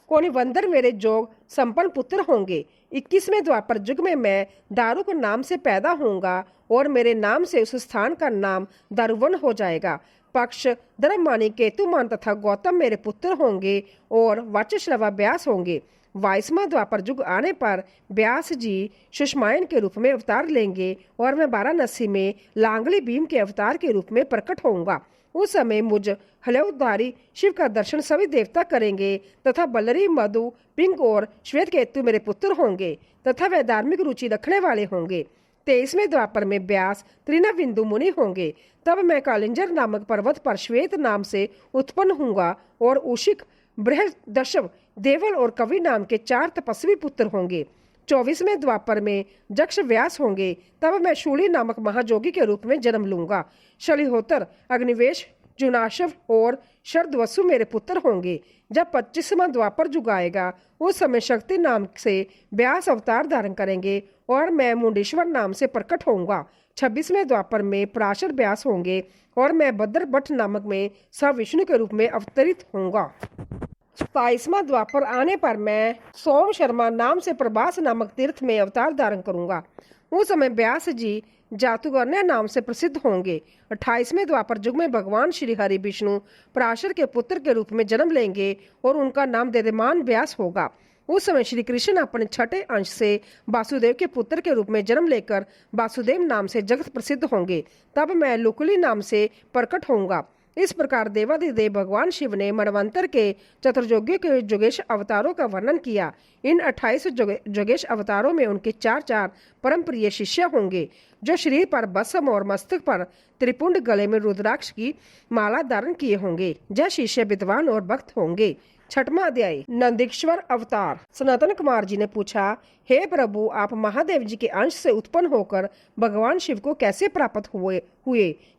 कोनिवंदर मेरे जोग संपन्न पुत्र होंगे। 21वें द्वापर युग में मैं दारुक नाम से पैदा होऊंगा और मेरे नाम से उस स्थान का नाम दारुवन हो जाएगा। पक्ष, धर्ममानी, केतुमान तथा गौतम मेरे पुत्र होंगे और वाचश्रवा व्यास होंगे। 22वां द्वापर युग आने पर व्यास जी सुषमायन के रूप में अवतार लेंगे और मैं वाराणसी में लांगली भीम के अवतार के रूप में प्रकट होऊंगा। उस समय मुझ हलौधारी शिव का दर्शन सभी देवता करेंगे तथा बलरी, मधु, पिंग और श्वेत केतु मेरे पुत्र होंगे तथा वे धार्मिक रुचि रखने वाले होंगे। 23वें द्वापर में व्यास त्रिनबिंदु मुनि होंगे। तब मैं कालिंजर नामक पर्वत पर श्वेत नाम से उत्पन्न होऊंगा और उशिक, बृहदशव, देवल और कवि नाम के 4 तपस्वी पुत्र होंगे। 24वें द्वापर में जक्ष व्यास होंगे। तब मैं शूली नामक महाजोगी के रूप में जन्म लूंगा। शलिहोत्र, अग्निवेश, जुनाशव और शरदवसु मेरे पुत्र होंगे। जब 25वां द्वापर युग आएगा, उस समय शक्ति नाम से व्यास अवतार धारण करेंगे और मैं मुंडेश्वर नाम से प्रकट होऊंगा। 26वें द्वापर में पराशर व्यास होंगे और मैं भद्र भट्ट नामक में सविष्णु के रूप में अवतरित होऊंगा। 27वां द्वापर आने पर मैं सोम शर्मा नाम से प्रभास नामक तीर्थ में अवतार धारण करूंगा। उस समय व्यास जी जातुगर्ण्य नाम से प्रसिद्ध होंगे। 28वें द्वापर युग में भगवान श्री हरि विष्णु पराशर के पुत्र के रूप में जन्म लेंगे और उनका नाम दध्यमान व्यास होगा। उस समय श्री कृष्ण अपने 6ठे अंश से वासुदेव के पुत्र के रूप में जन्म लेकर वासुदेव नाम से जगत प्रसिद्ध होंगे। तब मैं लुकुली नाम से प्रकट होऊंगा। इस प्रकार देवाधिदेव भगवान शिव ने मनवंतर के चतुर्युगी के जोगेश अवतारों का वर्णन किया। इन 28 जोगेश अवतारों में उनके 4 परम प्रिय शिष्य होंगे, जो शरीर पर भस्म और मस्तक पर त्रिपुंड, गले में रुद्राक्ष की माला धारण किए होंगे। यह शिष्य विद्वान और भक्त होंगे। 6वां अध्याय, नंदीश्वर अवतार। सनातन कुमार जी ने पूछा, हे प्रभु, आप महादेव जी के अंश से उत्पन्न होकर भगवान शिव को कैसे प्राप्त हुए?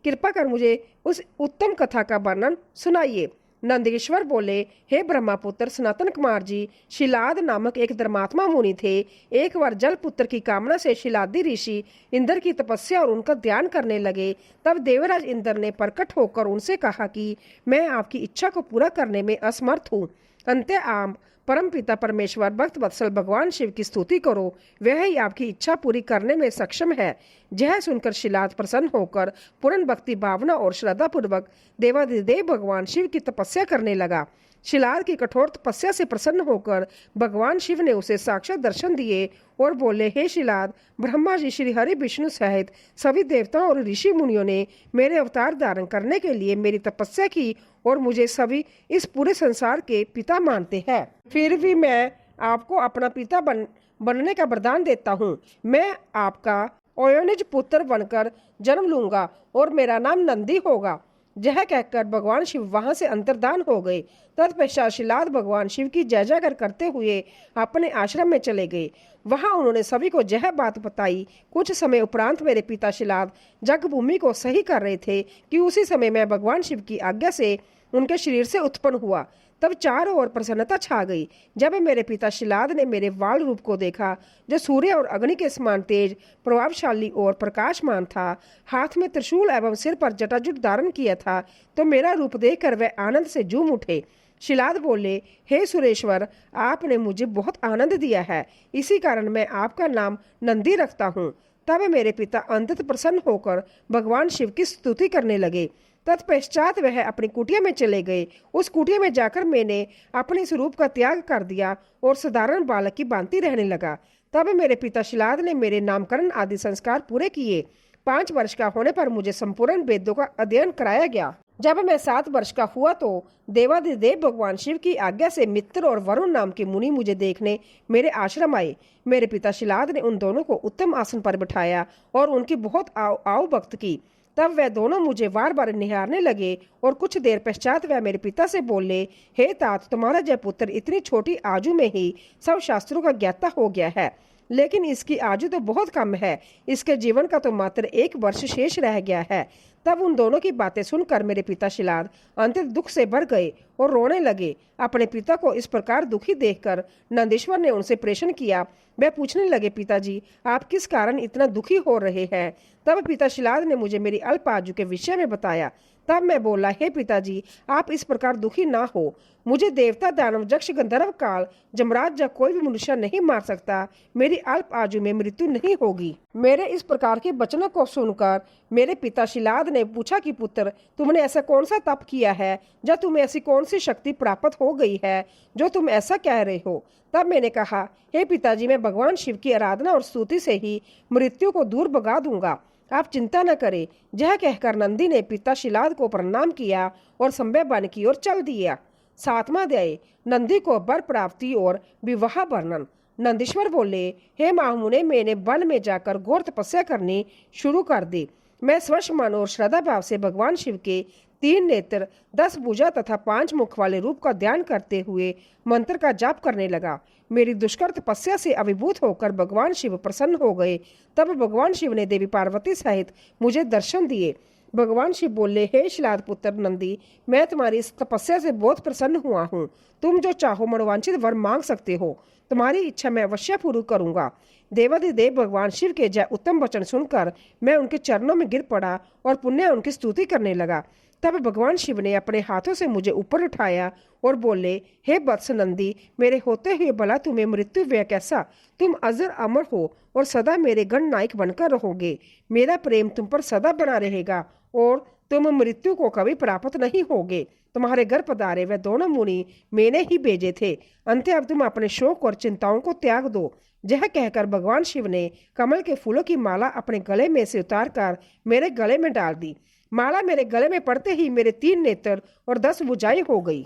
कृपा कर मुझे उस उत्तम कथा का वर्णन सुनाइए। नंदीश्वर बोले, हे ब्रह्मपुत्र सनातन कुमार जी, शिलाद नामक एक धर्मात्मा मुनि थे। एक बार जल पुत्र की कामना से शिलादी ऋषि इंद्र की तपस्या और उनका ध्यान करने लगे। तब देवराज इंद्र ने प्रकट होकर उनसे कहा कि मैं आपकी इच्छा को पूरा करने में असमर्थ हूँ। अंत्य आप परम पिता परमेश्वर भक्त वत्सल भगवान शिव की स्तुति करो, वह ही आपकी इच्छा पूरी करने में सक्षम है। यह सुनकर शिलाद प्रसन्न होकर पूर्ण भक्ति भावना और श्रद्धा पूर्वक देवाधिदेव भगवान शिव की तपस्या करने लगा। शिलाद की कठोर तपस्या से प्रसन्न होकर भगवान शिव ने उसे साक्षात दर्शन दिए और बोले, हे शिलाद, ब्रह्मा जी, श्री हरि विष्णु सहित सभी देवताओं और ऋषि मुनियों ने मेरे अवतार धारण करने के लिए मेरी तपस्या की और मुझे सभी इस पूरे संसार के पिता मानते हैं। फिर भी मैं आपको अपना पिता बनने का वरदान देता हूँ। मैं आपका अयोनिज पुत्र बनकर जन्म लूंगा और मेरा नाम नंदी होगा। यह कहकर भगवान शिव वहां से अंतर्धान हो गए। तत्पश्चात शिलाद भगवान शिव की जय जयकार करते हुए अपने आश्रम में चले गए। वहां उन्होंने सभी को यह बात बताई। कुछ समय उपरांत मेरे पिता शिलाद जगभूमि को सही कर रहे थे कि उसी समय मैं भगवान शिव की आज्ञा से उनके शरीर से उत्पन्न हुआ। तब चारों ओर प्रसन्नता छा गई। जब मेरे पिता शिलाद ने मेरे वाल रूप को देखा, जो सूर्य और अग्नि के समान तेज, प्रभावशाली और प्रकाशमान था, हाथ में त्रिशूल एवं सिर पर जटाजुट धारण किया था, तो मेरा रूप देखकर वह आनंद से झूम उठे। शिलाद बोले, हे सुरेश्वर, आपने मुझे बहुत आनंद दिया है, इसी कारण मैं आपका नाम नंदी रखता हूँ। तब मेरे पिता अंततः प्रसन्न होकर भगवान शिव की स्तुति करने लगे। तत्पश्चात वह अपनी कुटिया में चले गए। उस कुटिया में जाकर मैंने अपने स्वरूप का त्याग कर दिया और साधारण बालक की भांति रहने लगा। तब मेरे पिता शिलाद ने मेरे नामकरण आदि संस्कार पूरे किए। 5 वर्ष का होने पर मुझे संपूर्ण वेदों का अध्ययन कराया गया। जब मैं 7 वर्ष का हुआ तो देवाधिदेव भगवान शिव की आज्ञा से मित्र और वरुण नाम के मुनि मुझे देखने मेरे आश्रम आए। मेरे पिता शिलाद ने उन दोनों को उत्तम आसन पर बिठाया और उनकी बहुत आओ भक्त की। तब वह दोनों मुझे बार बार निहारने लगे और कुछ देर पश्चात वह मेरे पिता से बोले, हे तात, तुम्हारा जय पुत्र इतनी छोटी आयु में ही सब शास्त्रों का ज्ञाता हो गया है, लेकिन इसकी आयु तो बहुत कम है। इसके जीवन का तो मात्र 1 वर्ष शेष रह गया है। तब उन दोनों की बातें सुनकर मेरे पिता शिलाद अंतिम दुख से भर गए और रोने लगे। अपने पिता को इस प्रकार दुखी देखकर नंदीश्वर ने उनसे प्रश्न किया। वे पूछने लगे, पिताजी, आप किस कारण इतना दुखी हो रहे हैं? तब पिता शिलाद ने मुझे मेरी अल्प आयु के विषय में बताया। तब मैं बोला, हे पिताजी, आप इस प्रकार दुखी ना हो। मुझे देवता, दानव, यक्ष, गंधर्व, काल, जमराज या कोई भी मनुष्य नहीं मार सकता। मेरी अल्प आयु में मृत्यु नहीं होगी। मेरे इस प्रकार के वचनों को सुनकर मेरे पिता शिलाद ने पूछा कि पुत्र, तुमने ऐसा कौन सा तप किया है, या तुम्हें ऐसी कौन सी शक्ति प्राप्त हो गई है जो तुम ऐसा कह रहे हो? तब मैंने कहा, हे पिताजी, मैं भगवान शिव की आराधना और स्तुति से ही मृत्यु को दूर भगा दूंगा। आप चिंता न करें। यह कहकर नंदी ने पिता शिलाद को प्रणाम किया और संभय वन की ओर चल दिया। 7वां अध्याय, नंदी को वर प्राप्ति और विवाह वर्णन। नंदीश्वर बोले, हे महामुने, मैंने वन में जाकर घोर तपस्या करनी शुरू कर दी। मैं स्वस्थ मन और श्रद्धा भाव से भगवान शिव के 3 नेत्र, 10 भुजा तथा 5 मुख वाले रूप का ध्यान करते हुए मंत्र का जाप करने लगा। मेरी दुष्कर तपस्या से अभिभूत होकर भगवान शिव प्रसन्न हो गए। तब भगवान शिव ने देवी पार्वती सहित मुझे दर्शन दिए। भगवान शिव बोले, हे शिलाद पुत्र नंदी, मैं तुम्हारी इस तपस्या से बहुत प्रसन्न हुआ हूँ। तुम जो चाहो मनोवांछित वर मांग सकते हो। तुम्हारी इच्छा मैं अवश्य पूरी करूंगा। देवाधिदेव भगवान शिव के जय उत्तम वचन सुनकर मैं उनके चरणों में गिर पड़ा और पुण्य उनकी स्तुति करने लगा। तब भगवान शिव ने अपने हाथों से मुझे ऊपर उठाया और बोले, हे वत्स नंदी, मेरे होते हुए भला तुम्हें मृत्यु व्यय कैसा? तुम अजर अमर हो और सदा मेरे गण नायक बनकर रहोगे। मेरा प्रेम तुम पर सदा बना रहेगा और तुम मृत्यु को कभी प्राप्त नहीं होगे। तुम्हारे घर पधारे वह दोनों मुनि मैंने ही भेजे थे। अंत अब तुम अपने शोक और चिंताओं को त्याग दो। यह कहकर भगवान शिव ने कमल के फूलों की माला अपने गले में से उतारकर मेरे गले में डाल दी। माला मेरे गले में पड़ते ही मेरे 3 नेत्र और 10 भुजाएं हो गई।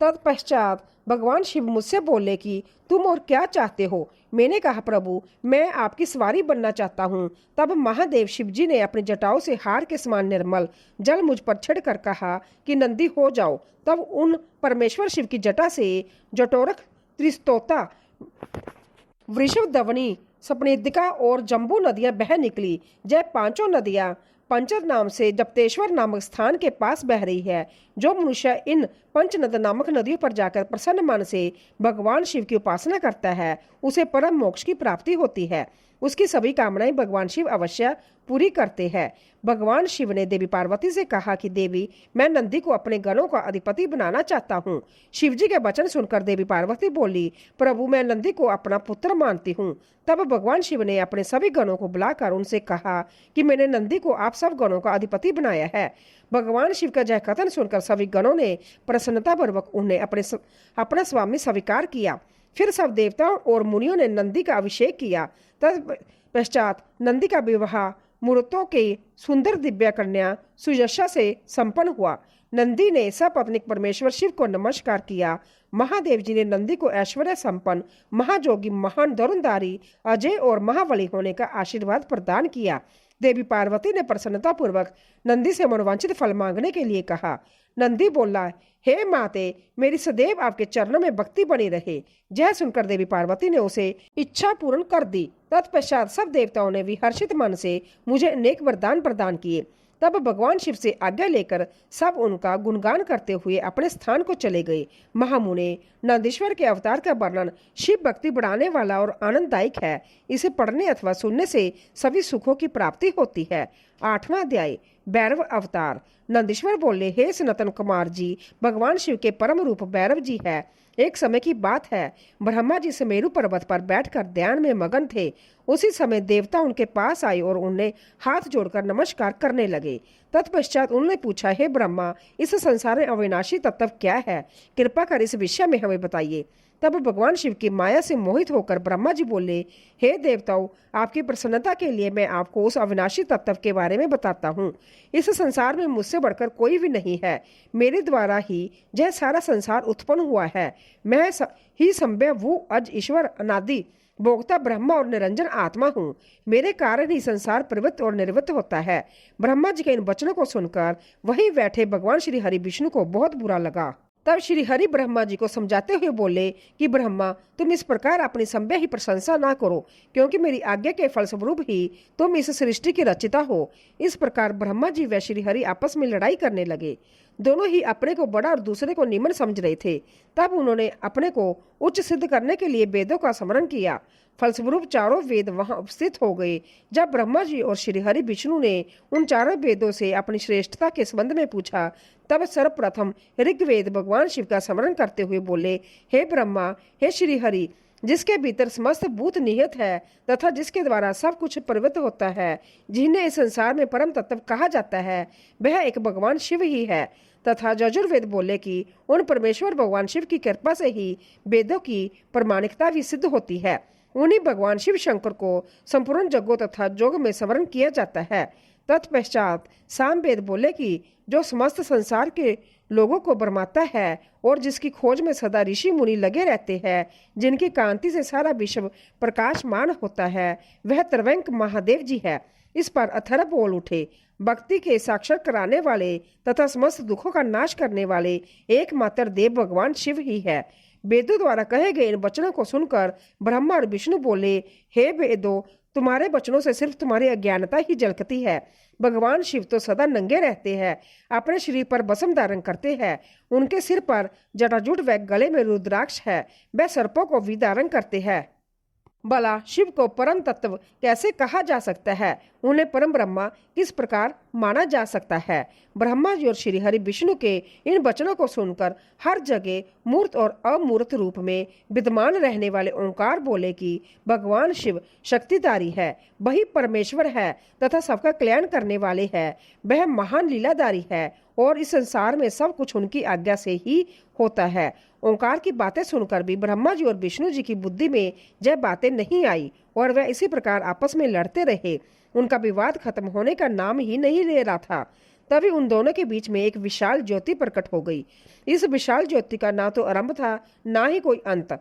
तत्पश्चात भगवान शिव मुझसे बोले कि तुम और क्या चाहते हो? मैंने कहा, प्रभु, मैं आपकी सवारी बनना चाहता हूँ। तब महादेव शिवजी ने अपनी जटाओं से हार के समान निर्मल जल मुझ पर छिड़कर कहा कि नंदी हो जाओ। तब उन परमेश्वर शिव की जटा से जटोरक, त्रिस्तोता, वृषभ दवनी, सपनेदिका और जम्बू नदियां बह निकली। यह 5 नदियां पंचद नाम से जप्तेश्वर नामक स्थान के पास बह रही है। जो मनुष्य इन पंचनद नामक नदियों पर जाकर प्रसन्न मन से भगवान शिव की उपासना करता है, उसे परम मोक्ष की प्राप्ति होती है। उसकी सभी कामनाएं भगवान शिव अवश्य पूरी करते हैं। भगवान शिव ने देवी पार्वती से कहा कि देवी, मैं नंदी को अपने गणों का अधिपति बनाना चाहता हूँ। शिव जी के वचन सुनकर देवी पार्वती बोली, प्रभु, मैं नंदी को अपना पुत्र मानती हूँ। तब भगवान शिव ने अपने सभी गणों को बुलाकर उनसे कहा कि मैंने नंदी को आप सब गणों का अधिपति बनाया है। भगवान शिव का यह कथन सुनकर सभी गणों ने प्रसन्नतापूर्वक उन्हें अपना स्वामी स्वीकार किया। फिर सब देवताओं और मुनियों ने नंदी का अभिषेक किया। तत्पश्चात नंदी का विवाह मूर्तों के सुंदर दिव्य कन्या सुयशा से संपन्न हुआ। नंदी ने सपत्नीक परमेश्वर शिव को नमस्कार किया। महादेव जी ने नंदी को ऐश्वर्य संपन्न, महाजोगी, महान धनुर्धारी, अजय और महाबली होने का आशीर्वाद प्रदान किया। देवी पार्वती ने प्रसन्नतापूर्वक नंदी से मनोवांछित फल मांगने के लिए कहा। नंदी बोला, हे माते, मेरी सदैव आपके चरणों में भक्ति बनी रहे। यह सुनकर देवी पार्वती ने उसे इच्छा पूर्ण कर दी। तत्पश्चात सब देवताओं ने भी हर्षित मन से मुझे अनेक वरदान प्रदान किए। तब भगवान शिव से आज्ञा लेकर सब उनका गुणगान करते हुए अपने स्थान को चले गए। महामुने, नंदीश्वर के अवतार का वर्णन शिव भक्ति बढ़ाने वाला और आनंददायक है। इसे पढ़ने अथवा सुनने से सभी सुखों की प्राप्ति होती है। 8वां अध्याय, भैरव अवतार। नंदीश्वर बोले, हे सनातन कुमार जी, भगवान शिव के परम रूप भैरव जी है। एक समय की बात है, ब्रह्मा जी सुमेरु पर्वत पर बैठकर ध्यान में मगन थे। उसी समय देवता उनके पास आए और उन्हें हाथ जोड़कर नमस्कार करने लगे। तत्पश्चात उन्होंने पूछा, हे ब्रह्मा, इस संसार में अविनाशी तत्व क्या है? कृपा कर इस विषय में हमें बताइए। तब भगवान शिव की माया से मोहित होकर ब्रह्मा जी बोले, हे देवताओं, आपकी प्रसन्नता के लिए मैं आपको उस अविनाशी तत्व के बारे में बताता हूँ। इस संसार में मुझसे बढ़कर कोई भी नहीं है। मेरे द्वारा ही यह सारा संसार उत्पन्न हुआ है। मैं ही संभव अज ईश्वर अनादि भोक्ता ब्रह्मा और निरंजन आत्मा हूँ। मेरे कारण ही संसार प्रवृत्त और निर्वृत्त होता है। ब्रह्मा जी के इन वचनों को सुनकर वहीं बैठे भगवान श्री हरि विष्णु को बहुत बुरा लगा। तब श्री हरि ब्रह्मा जी को समझाते हुए बोले कि ब्रह्मा, तुम इस प्रकार अपनी संभव ही प्रशंसा ना करो, क्योंकि मेरी आज्ञा के फलस्वरूप ही तुम इस सृष्टि की रचिता हो। इस प्रकार ब्रह्मा जी व श्री हरि आपस में लड़ाई करने लगे। दोनों ही अपने को बड़ा और दूसरे को निम्न समझ रहे थे। तब उन्होंने अपने को उच्च सिद्ध करने के लिए वेदों का स्मरण किया। फलस्वरूप चारों वेद वहां उपस्थित हो गए। जब ब्रह्मा जी और श्री हरि विष्णु ने उन चारों वेदों से अपनी श्रेष्ठता के संबंध में पूछा, तब सर्वप्रथम ऋग्वेद भगवान शिव का स्मरण करते हुए बोले, हे ब्रह्मा, हे श्री हरि, जिसके भीतर समस्त भूत निहित है तथा जिसके द्वारा सब कुछ प्रवृत्त होता है, जिन्हें इस संसार में परम तत्व कहा जाता है, वह एक भगवान शिव ही है। तथा यजुर्वेद बोले कि उन परमेश्वर भगवान शिव की कृपा से ही वेदों की प्रमाणिकता भी सिद्ध होती है। उन्हीं भगवान शिव शंकर को संपूर्ण जगों तथा योग में स्मरण किया जाता है। तत्पश्चात सामवेद बोले कि जो समस्त संसार के लोगों को बरमाता है और जिसकी खोज में सदा ऋषि मुनि लगे रहते हैं, जिनकी कांति से सारा विश्व प्रकाशमान होता है, वह त्रिवंक महादेव जी है। इस पर अथर्व बोल उठे, भक्ति के साक्षर कराने वाले तथा समस्त दुखों का नाश करने वाले एकमात्र देव भगवान शिव ही है। वेदों द्वारा कहे गए इन वचनों को सुनकर ब्रह्मा और विष्णु बोले, हे वेदों, तुम्हारे वचनों से सिर्फ तुम्हारी अज्ञानता ही झलकती है। भगवान शिव तो सदा नंगे रहते हैं, अपने शरीर पर बसम धारण करते हैं। उनके सिर पर जटाजूट व गले में रुद्राक्ष है। वह सर्पों को भी धारण करते हैं। भला शिव को परम तत्व कैसे कहा जा सकता है? उन्हें परम ब्रह्मा किस प्रकार माना जा सकता है? ब्रह्मा जी और श्री हरि विष्णु के इन वचनों को सुनकर हर जगह मूर्त और अमूर्त रूप में विद्यमान रहने वाले ओंकार बोले कि भगवान शिव शक्तिधारी है, वही परमेश्वर है तथा सबका कल्याण करने वाले है। वह महान लीलाधारी है और इस संसार में सब कुछ उनकी आज्ञा से ही होता है। ओंकार की बातें सुनकर भी ब्रह्मा जी और विष्णु जी की बुद्धि में यह बातें नहीं आई और वह इसी प्रकार आपस में लड़ते रहे। उनका विवाद खत्म होने का नाम ही नहीं ले रहा था। तभी उन दोनों के बीच में एक विशाल ज्योति प्रकट हो गई। इस विशाल ज्योति का ना तो आरंभ था ना ही कोई अंत।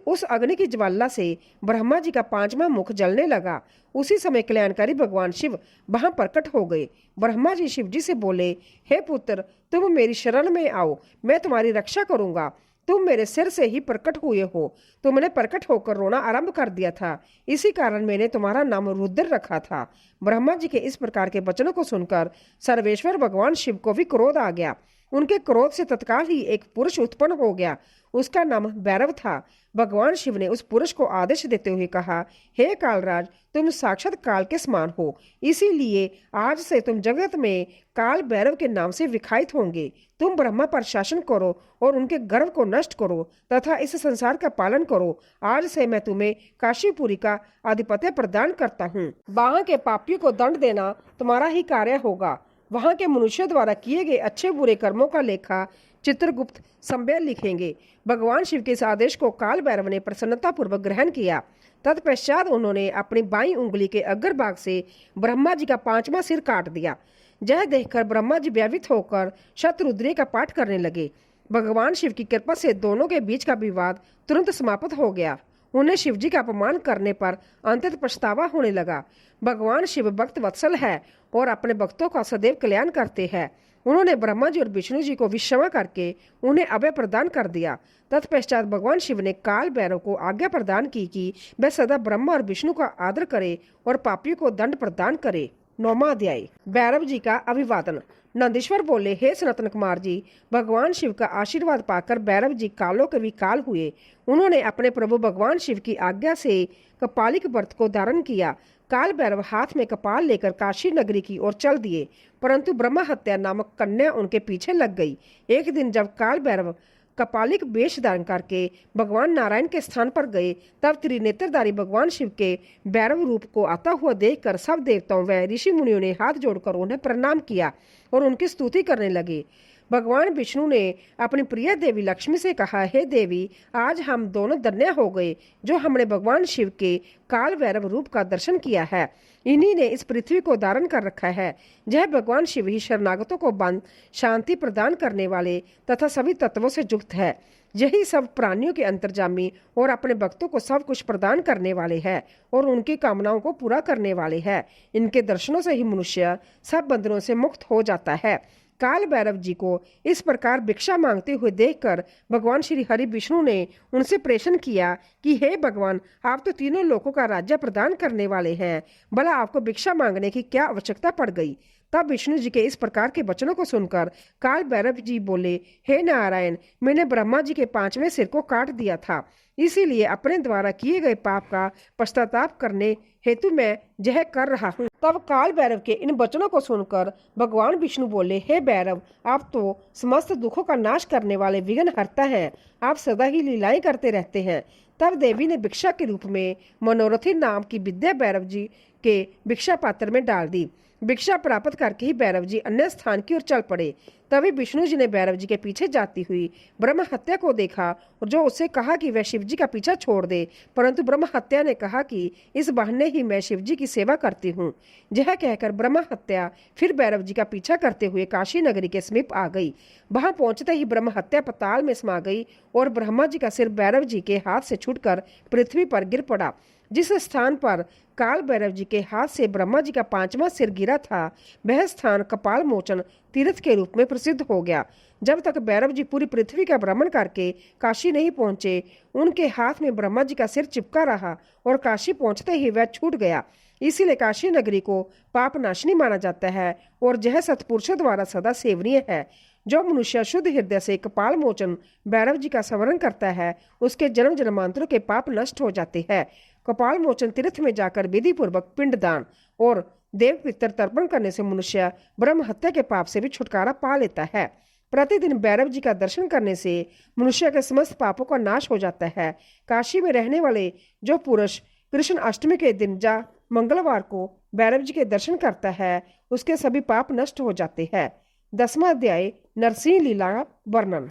उस अग्नि की ज्वाला से ब्रह्मा जी का 5वां मुख जलने लगा। उसी समय कल्याणकारी भगवान शिव वहां प्रकट हो गए। ब्रह्मा जी शिव जी से बोले, हे पुत्र, तुम मेरी शरण में आओ, मैं तुम्हारी रक्षा करूंगा। तुम मेरे सिर से ही प्रकट हुए हो। तुमने प्रकट होकर रोना आरंभ कर दिया था, इसी कारण मैंने तुम्हारा नाम रुद्र रखा था। ब्रह्मा जी के इस प्रकार के वचनों को सुनकर सर्वेश्वर भगवान शिव को भी क्रोध आ गया। उनके क्रोध से तत्काल ही एक पुरुष उत्पन्न हो गया। उसका नाम भैरव था। भगवान शिव ने उस पुरुष को आदेश देते हुए कहा, हे कालराज, तुम साक्षात काल के समान हो, इसीलिए आज से तुम जगत में काल भैरव के नाम से विख्यात होंगे। तुम ब्रह्मा पर शासन करो और उनके गर्व को नष्ट करो तथा इस संसार का पालन करो। आज से मैं तुम्हें काशीपुरी का आधिपत्य प्रदान करता हूँ। वहाँ के पापियों को दंड देना तुम्हारा ही कार्य होगा। वहाँ के मनुष्य द्वारा किए गए अच्छे बुरे कर्मों का लेखा चित्रगुप्त संज्ञा लिखेंगे। भगवान शिव के इस आदेश को काल भैरव ने प्रसन्नतापूर्वक ग्रहण किया। तत्पश्चात उन्होंने अपनी बाईं उंगली के अग्रभाग से ब्रह्मा जी का 5वां सिर काट दिया। यह देखकर ब्रह्मा जी भयभीत होकर शतरुद्री का पाठ करने लगे। भगवान शिव की कृपा से दोनों के बीच का विवाद तुरंत समाप्त हो गया। उन्हें शिव जी का अपमान करने पर अंततः पछतावा होने लगा। भगवान शिव भक्त वत्सल है और अपने भक्तों का सदैव कल्याण करते हैं। उन्होंने ब्रह्मा जी और विष्णु जी को विश्वमा करके उन्हें अभय प्रदान कर दिया। तत्पश्चात भगवान शिव ने काल भैरव को आज्ञा प्रदान की कि वह सदा ब्रह्मा और विष्णु का आदर करे और पापियों को दंड प्रदान करे। 9वां अध्याय। भैरव जी का अभिवादन। नंदीश्वर बोले, हे सनातन कुमार जी, भगवान शिव का आशीर्वाद पाकर भैरव जी कालों के विकाल हुए। उन्होंने अपने प्रभु भगवान शिव की आज्ञा से कपालिक व्रत को धारण किया। काल भैरव हाथ में कपाल लेकर काशी नगरी की ओर चल दिए, परंतु ब्रह्म हत्या नामक कन्या उनके पीछे लग गई। एक दिन जब काल भैरव कपालिक वेश धारण करके भगवान नारायण के स्थान पर गए, तब त्रिनेत्रधारी भगवान शिव के भैरव रूप को आता हुआ देखकर सब देवताओं व ऋषि मुनियों ने हाथ जोड़कर उन्हें प्रणाम किया और उनकी स्तुति करने लगे। भगवान विष्णु ने अपनी प्रिय देवी लक्ष्मी से कहा, हे देवी, आज हम दोनों धन्य हो गए जो हमने भगवान शिव के काल भैरव रूप का दर्शन किया है। इन्हीं ने इस पृथ्वी को धारण कर रखा है। यह भगवान शिव ही शरणागतों को बंद शांति प्रदान करने वाले तथा सभी तत्वों से युक्त है। यही सब प्राणियों के अंतर्जामी और अपने भक्तों को सब कुछ प्रदान करने वाले हैं और उनकी कामनाओं को पूरा करने वाले हैं। इनके दर्शनों से ही मनुष्य सब बंधनों से मुक्त हो जाता है। काल भैरव जी को इस प्रकार भिक्षा मांगते हुए देखकर भगवान श्री हरि विष्णु ने उनसे प्रेषण किया कि हे भगवान, आप तो तीनों लोकों का राज्य प्रदान करने वाले हैं, भला आपको भिक्षा मांगने की क्या आवश्यकता पड़ गई। तब विष्णु जी के इस प्रकार के वचनों को सुनकर काल भैरव जी बोले, हे नारायण, मैंने ब्रह्मा जी के 5वें सिर को काट दिया था, इसीलिए अपने द्वारा किए गए पाप का पश्चाताप करने हेतु मैं यह कर रहा हूँ। तब काल भैरव के इन वचनों को सुनकर भगवान विष्णु बोले, हे भैरव, आप तो समस्त दुखों का नाश करने वाले विघ्न हरता हैं, आप सदा ही लीलाएं करते रहते हैं। तब देवी ने भिक्षा के रूप में मनोरथी नाम की विद्या भैरव जी के भिक्षा पात्र में डाल दी। भिक्षा प्राप्त करके ही भैरव जी अन्य स्थान की ओर चल पड़े। तभी विष्णु जी ने भैरव जी के पीछे जाती हुई ब्रह्म हत्या को देखा और जो उससे कहा कि वह शिव जी का पीछा छोड़ दे, परंतु ब्रह्म हत्या ने कहा कि इस बहाने ही मैं शिव जी की सेवा करती हूँ। यह कहकर ब्रह्म हत्या फिर भैरव जी का पीछा करते हुए काशी नगरी के समीप आ गई। वहां पहुंचते ही ब्रह्म हत्या पताल में समा गई और ब्रह्मा जी का सिर भैरव जी के हाथ से छूटकर पृथ्वी पर गिर पड़ा। जिस स्थान पर काल भैरव जी के हाथ से ब्रह्मा जी का 5वां सिर गिरा था, वह स्थान कपाल मोचन तीर्थ के रूप में प्रसिद्ध हो गया। जब तक भैरव जी पूरी पृथ्वी का भ्रमण करके काशी नहीं पहुंचे, उनके हाथ में ब्रह्मा जी का सिर चिपका रहा और काशी पहुंचते ही वह छूट गया। इसीलिए काशी नगरी को पाप नाशनी माना जाता है और यह सत्पुरुषों द्वारा सदा सेवनीय है। जो मनुष्य शुद्ध हृदय से कपाल मोचन भैरव जी का स्मरण करता है, उसके जन्म जन्मांतरों के पाप नष्ट हो जाते हैं। कपाल मोचन तीर्थ में जाकर विधि पूर्वक पिंडदान और देव पितर तर्पण करने से मनुष्य ब्रह्म हत्या के पाप से भी छुटकारा पा लेता है। प्रतिदिन भैरव जी का दर्शन करने से मनुष्य के समस्त पापों का नाश हो जाता है। काशी में रहने वाले जो पुरुष कृष्ण अष्टमी के दिन या मंगलवार को भैरव जी के दर्शन करता है, उसके सभी पाप नष्ट हो जाते हैं। 10वां अध्याय। नरसिंह लीला वर्णन।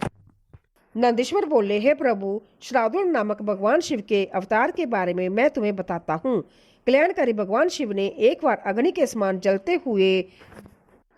नंदीश्वर बोले, हे प्रभु, श्रावण नामक भगवान शिव के अवतार के बारे में मैं तुम्हें बताता हूँ। कल्याणकारी भगवान शिव ने एक बार अग्नि के समान जलते हुए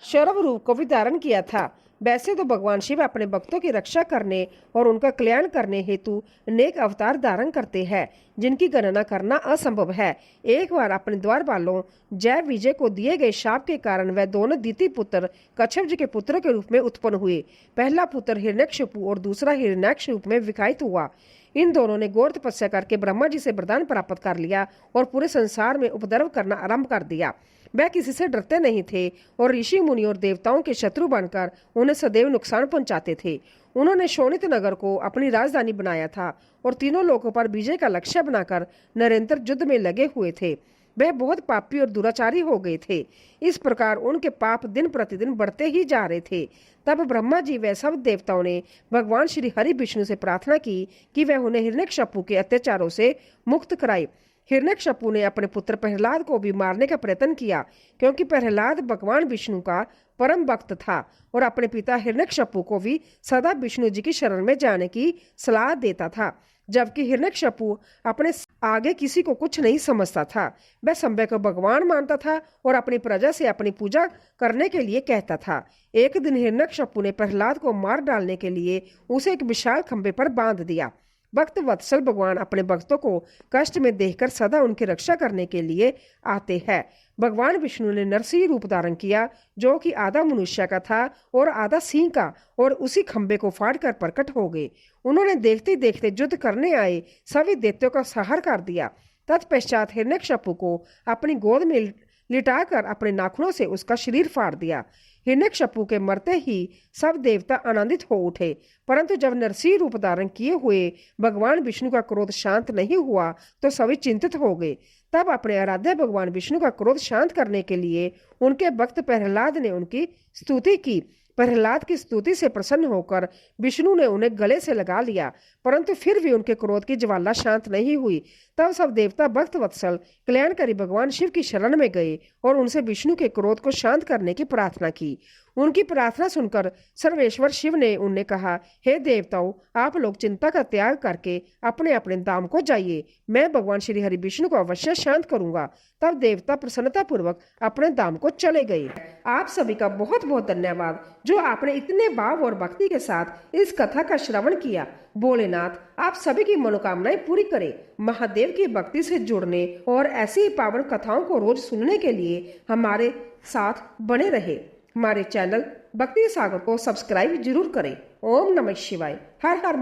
शरव रूप को भी धारण किया था। वैसे तो भगवान शिव अपने भक्तों की रक्षा करने और उनका कल्याण करने हेतु अनेक अवतार धारण करते हैं, जिनकी गणना करना असंभव है। एक बार अपने द्वारपालों जय विजय को दिए गए शाप के कारण वह दोनों द्वितीय पुत्र कच्छप जी के पुत्र के रूप में उत्पन्न हुए। पहला पुत्र हिरण्यकशिपु और दूसरा हिरण्याक्ष रूप में विकायित हुआ। इन दोनों ने घोर तपस्या करके ब्रह्मा जी से वरदान प्राप्त कर लिया और पूरे संसार में उपद्रव करना आरंभ कर दिया। वह किसी से डरते नहीं थे और ऋषि मुनि और देवताओं के शत्रु बनकर उन्हें सदैव नुकसान पहुंचाते थे। उन्होंने शोणित नगर को अपनी राजधानी बनाया था और तीनों लोगों पर विजय का लक्ष्य बनाकर निरंतर युद्ध में लगे हुए थे। वह बहुत पापी और दुराचारी हो गए थे। इस प्रकार उनके पाप दिन प्रतिदिन बढ़ते ही जा रहे थे। तब ब्रह्मा जी व सब देवताओं ने भगवान श्री हरि विष्णु से प्रार्थना की कि वह उन्हें हिरण्यकश्यपु के अत्याचारों से मुक्त कराए। हिरण्यकश्यपु ने अपने पुत्र प्रहलाद को भी मारने का प्रयत्न किया, क्योंकि प्रहलाद भगवान विष्णु का परम भक्त था और अपने पिता हिरण्यकश्यपु को भी सदा विष्णु जी की शरण में जाने की सलाह देता था। जबकि हिरण्यकश्यपु अपने आगे किसी को कुछ नहीं समझता था। वह शंभु को भगवान मानता था और अपनी प्रजा से अपनी पूजा करने के लिए कहता था। एक दिन हिरण्यकश्यपु ने प्रहलाद को मार डालने के लिए उसे एक विशाल खंभे पर बांध दिया। भक्त वत्सल भगवान अपने भक्तों को कष्ट में देखकर सदा उनकी रक्षा करने के लिए आते हैं। भगवान विष्णु ने नरसिंह रूप धारण किया, जो कि आधा मनुष्य का था और आधा सिंह का, और उसी खंभे को फाड़कर प्रकट हो गए। उन्होंने देखते देखते युद्ध करने आए सभी दैत्यों का संहार कर दिया। तत्पश्चात हिरण्यकश्यपु को अपनी गोद में लिटाकर अपने नाखूनों से उसका शरीर फाड़ दिया। हिरण्यकश्यपु के मरते ही सब देवता आनंदित हो उठे, परंतु जब नरसिंह रूप धारण किए हुए भगवान विष्णु का क्रोध शांत नहीं हुआ तो सभी चिंतित हो गए। तब अपने आराध्य भगवान विष्णु का क्रोध शांत करने के लिए उनके भक्त प्रहलाद ने उनकी स्तुति की। प्रहलाद की स्तुति से प्रसन्न होकर विष्णु ने उन्हें गले से लगा लिया, परंतु फिर भी उनके क्रोध की ज्वाला शांत नहीं हुई। तब सब देवता भक्त वत्सल कल्याणकारी भगवान शिव की शरण में गए और उनसे विष्णु के क्रोध को शांत करने की प्रार्थना की। उनकी प्रार्थना सुनकर सर्वेश्वर शिव ने उन्हें कहा, हे देवताओं, आप लोग चिंता का त्याग करके अपने अपने धाम को जाइए। मैं भगवान श्री हरि विष्णु को अवश्य शांत करूंगा। तब देवता प्रसन्नता पूर्वक अपने धाम को चले गए। आप सभी का बहुत बहुत धन्यवाद जो आपने इतने भाव और भक्ति के साथ इस कथा का श्रवण किया। भोलेनाथ आप सभी की मनोकामनाएं पूरी करे। महादेव की भक्ति से जुड़ने और ऐसी ही पावन कथाओं को रोज सुनने के लिए हमारे साथ बने रहे। हमारे चैनल भक्ति सागर को सब्सक्राइब जरूर करें। ओम नमः शिवाय। हर हर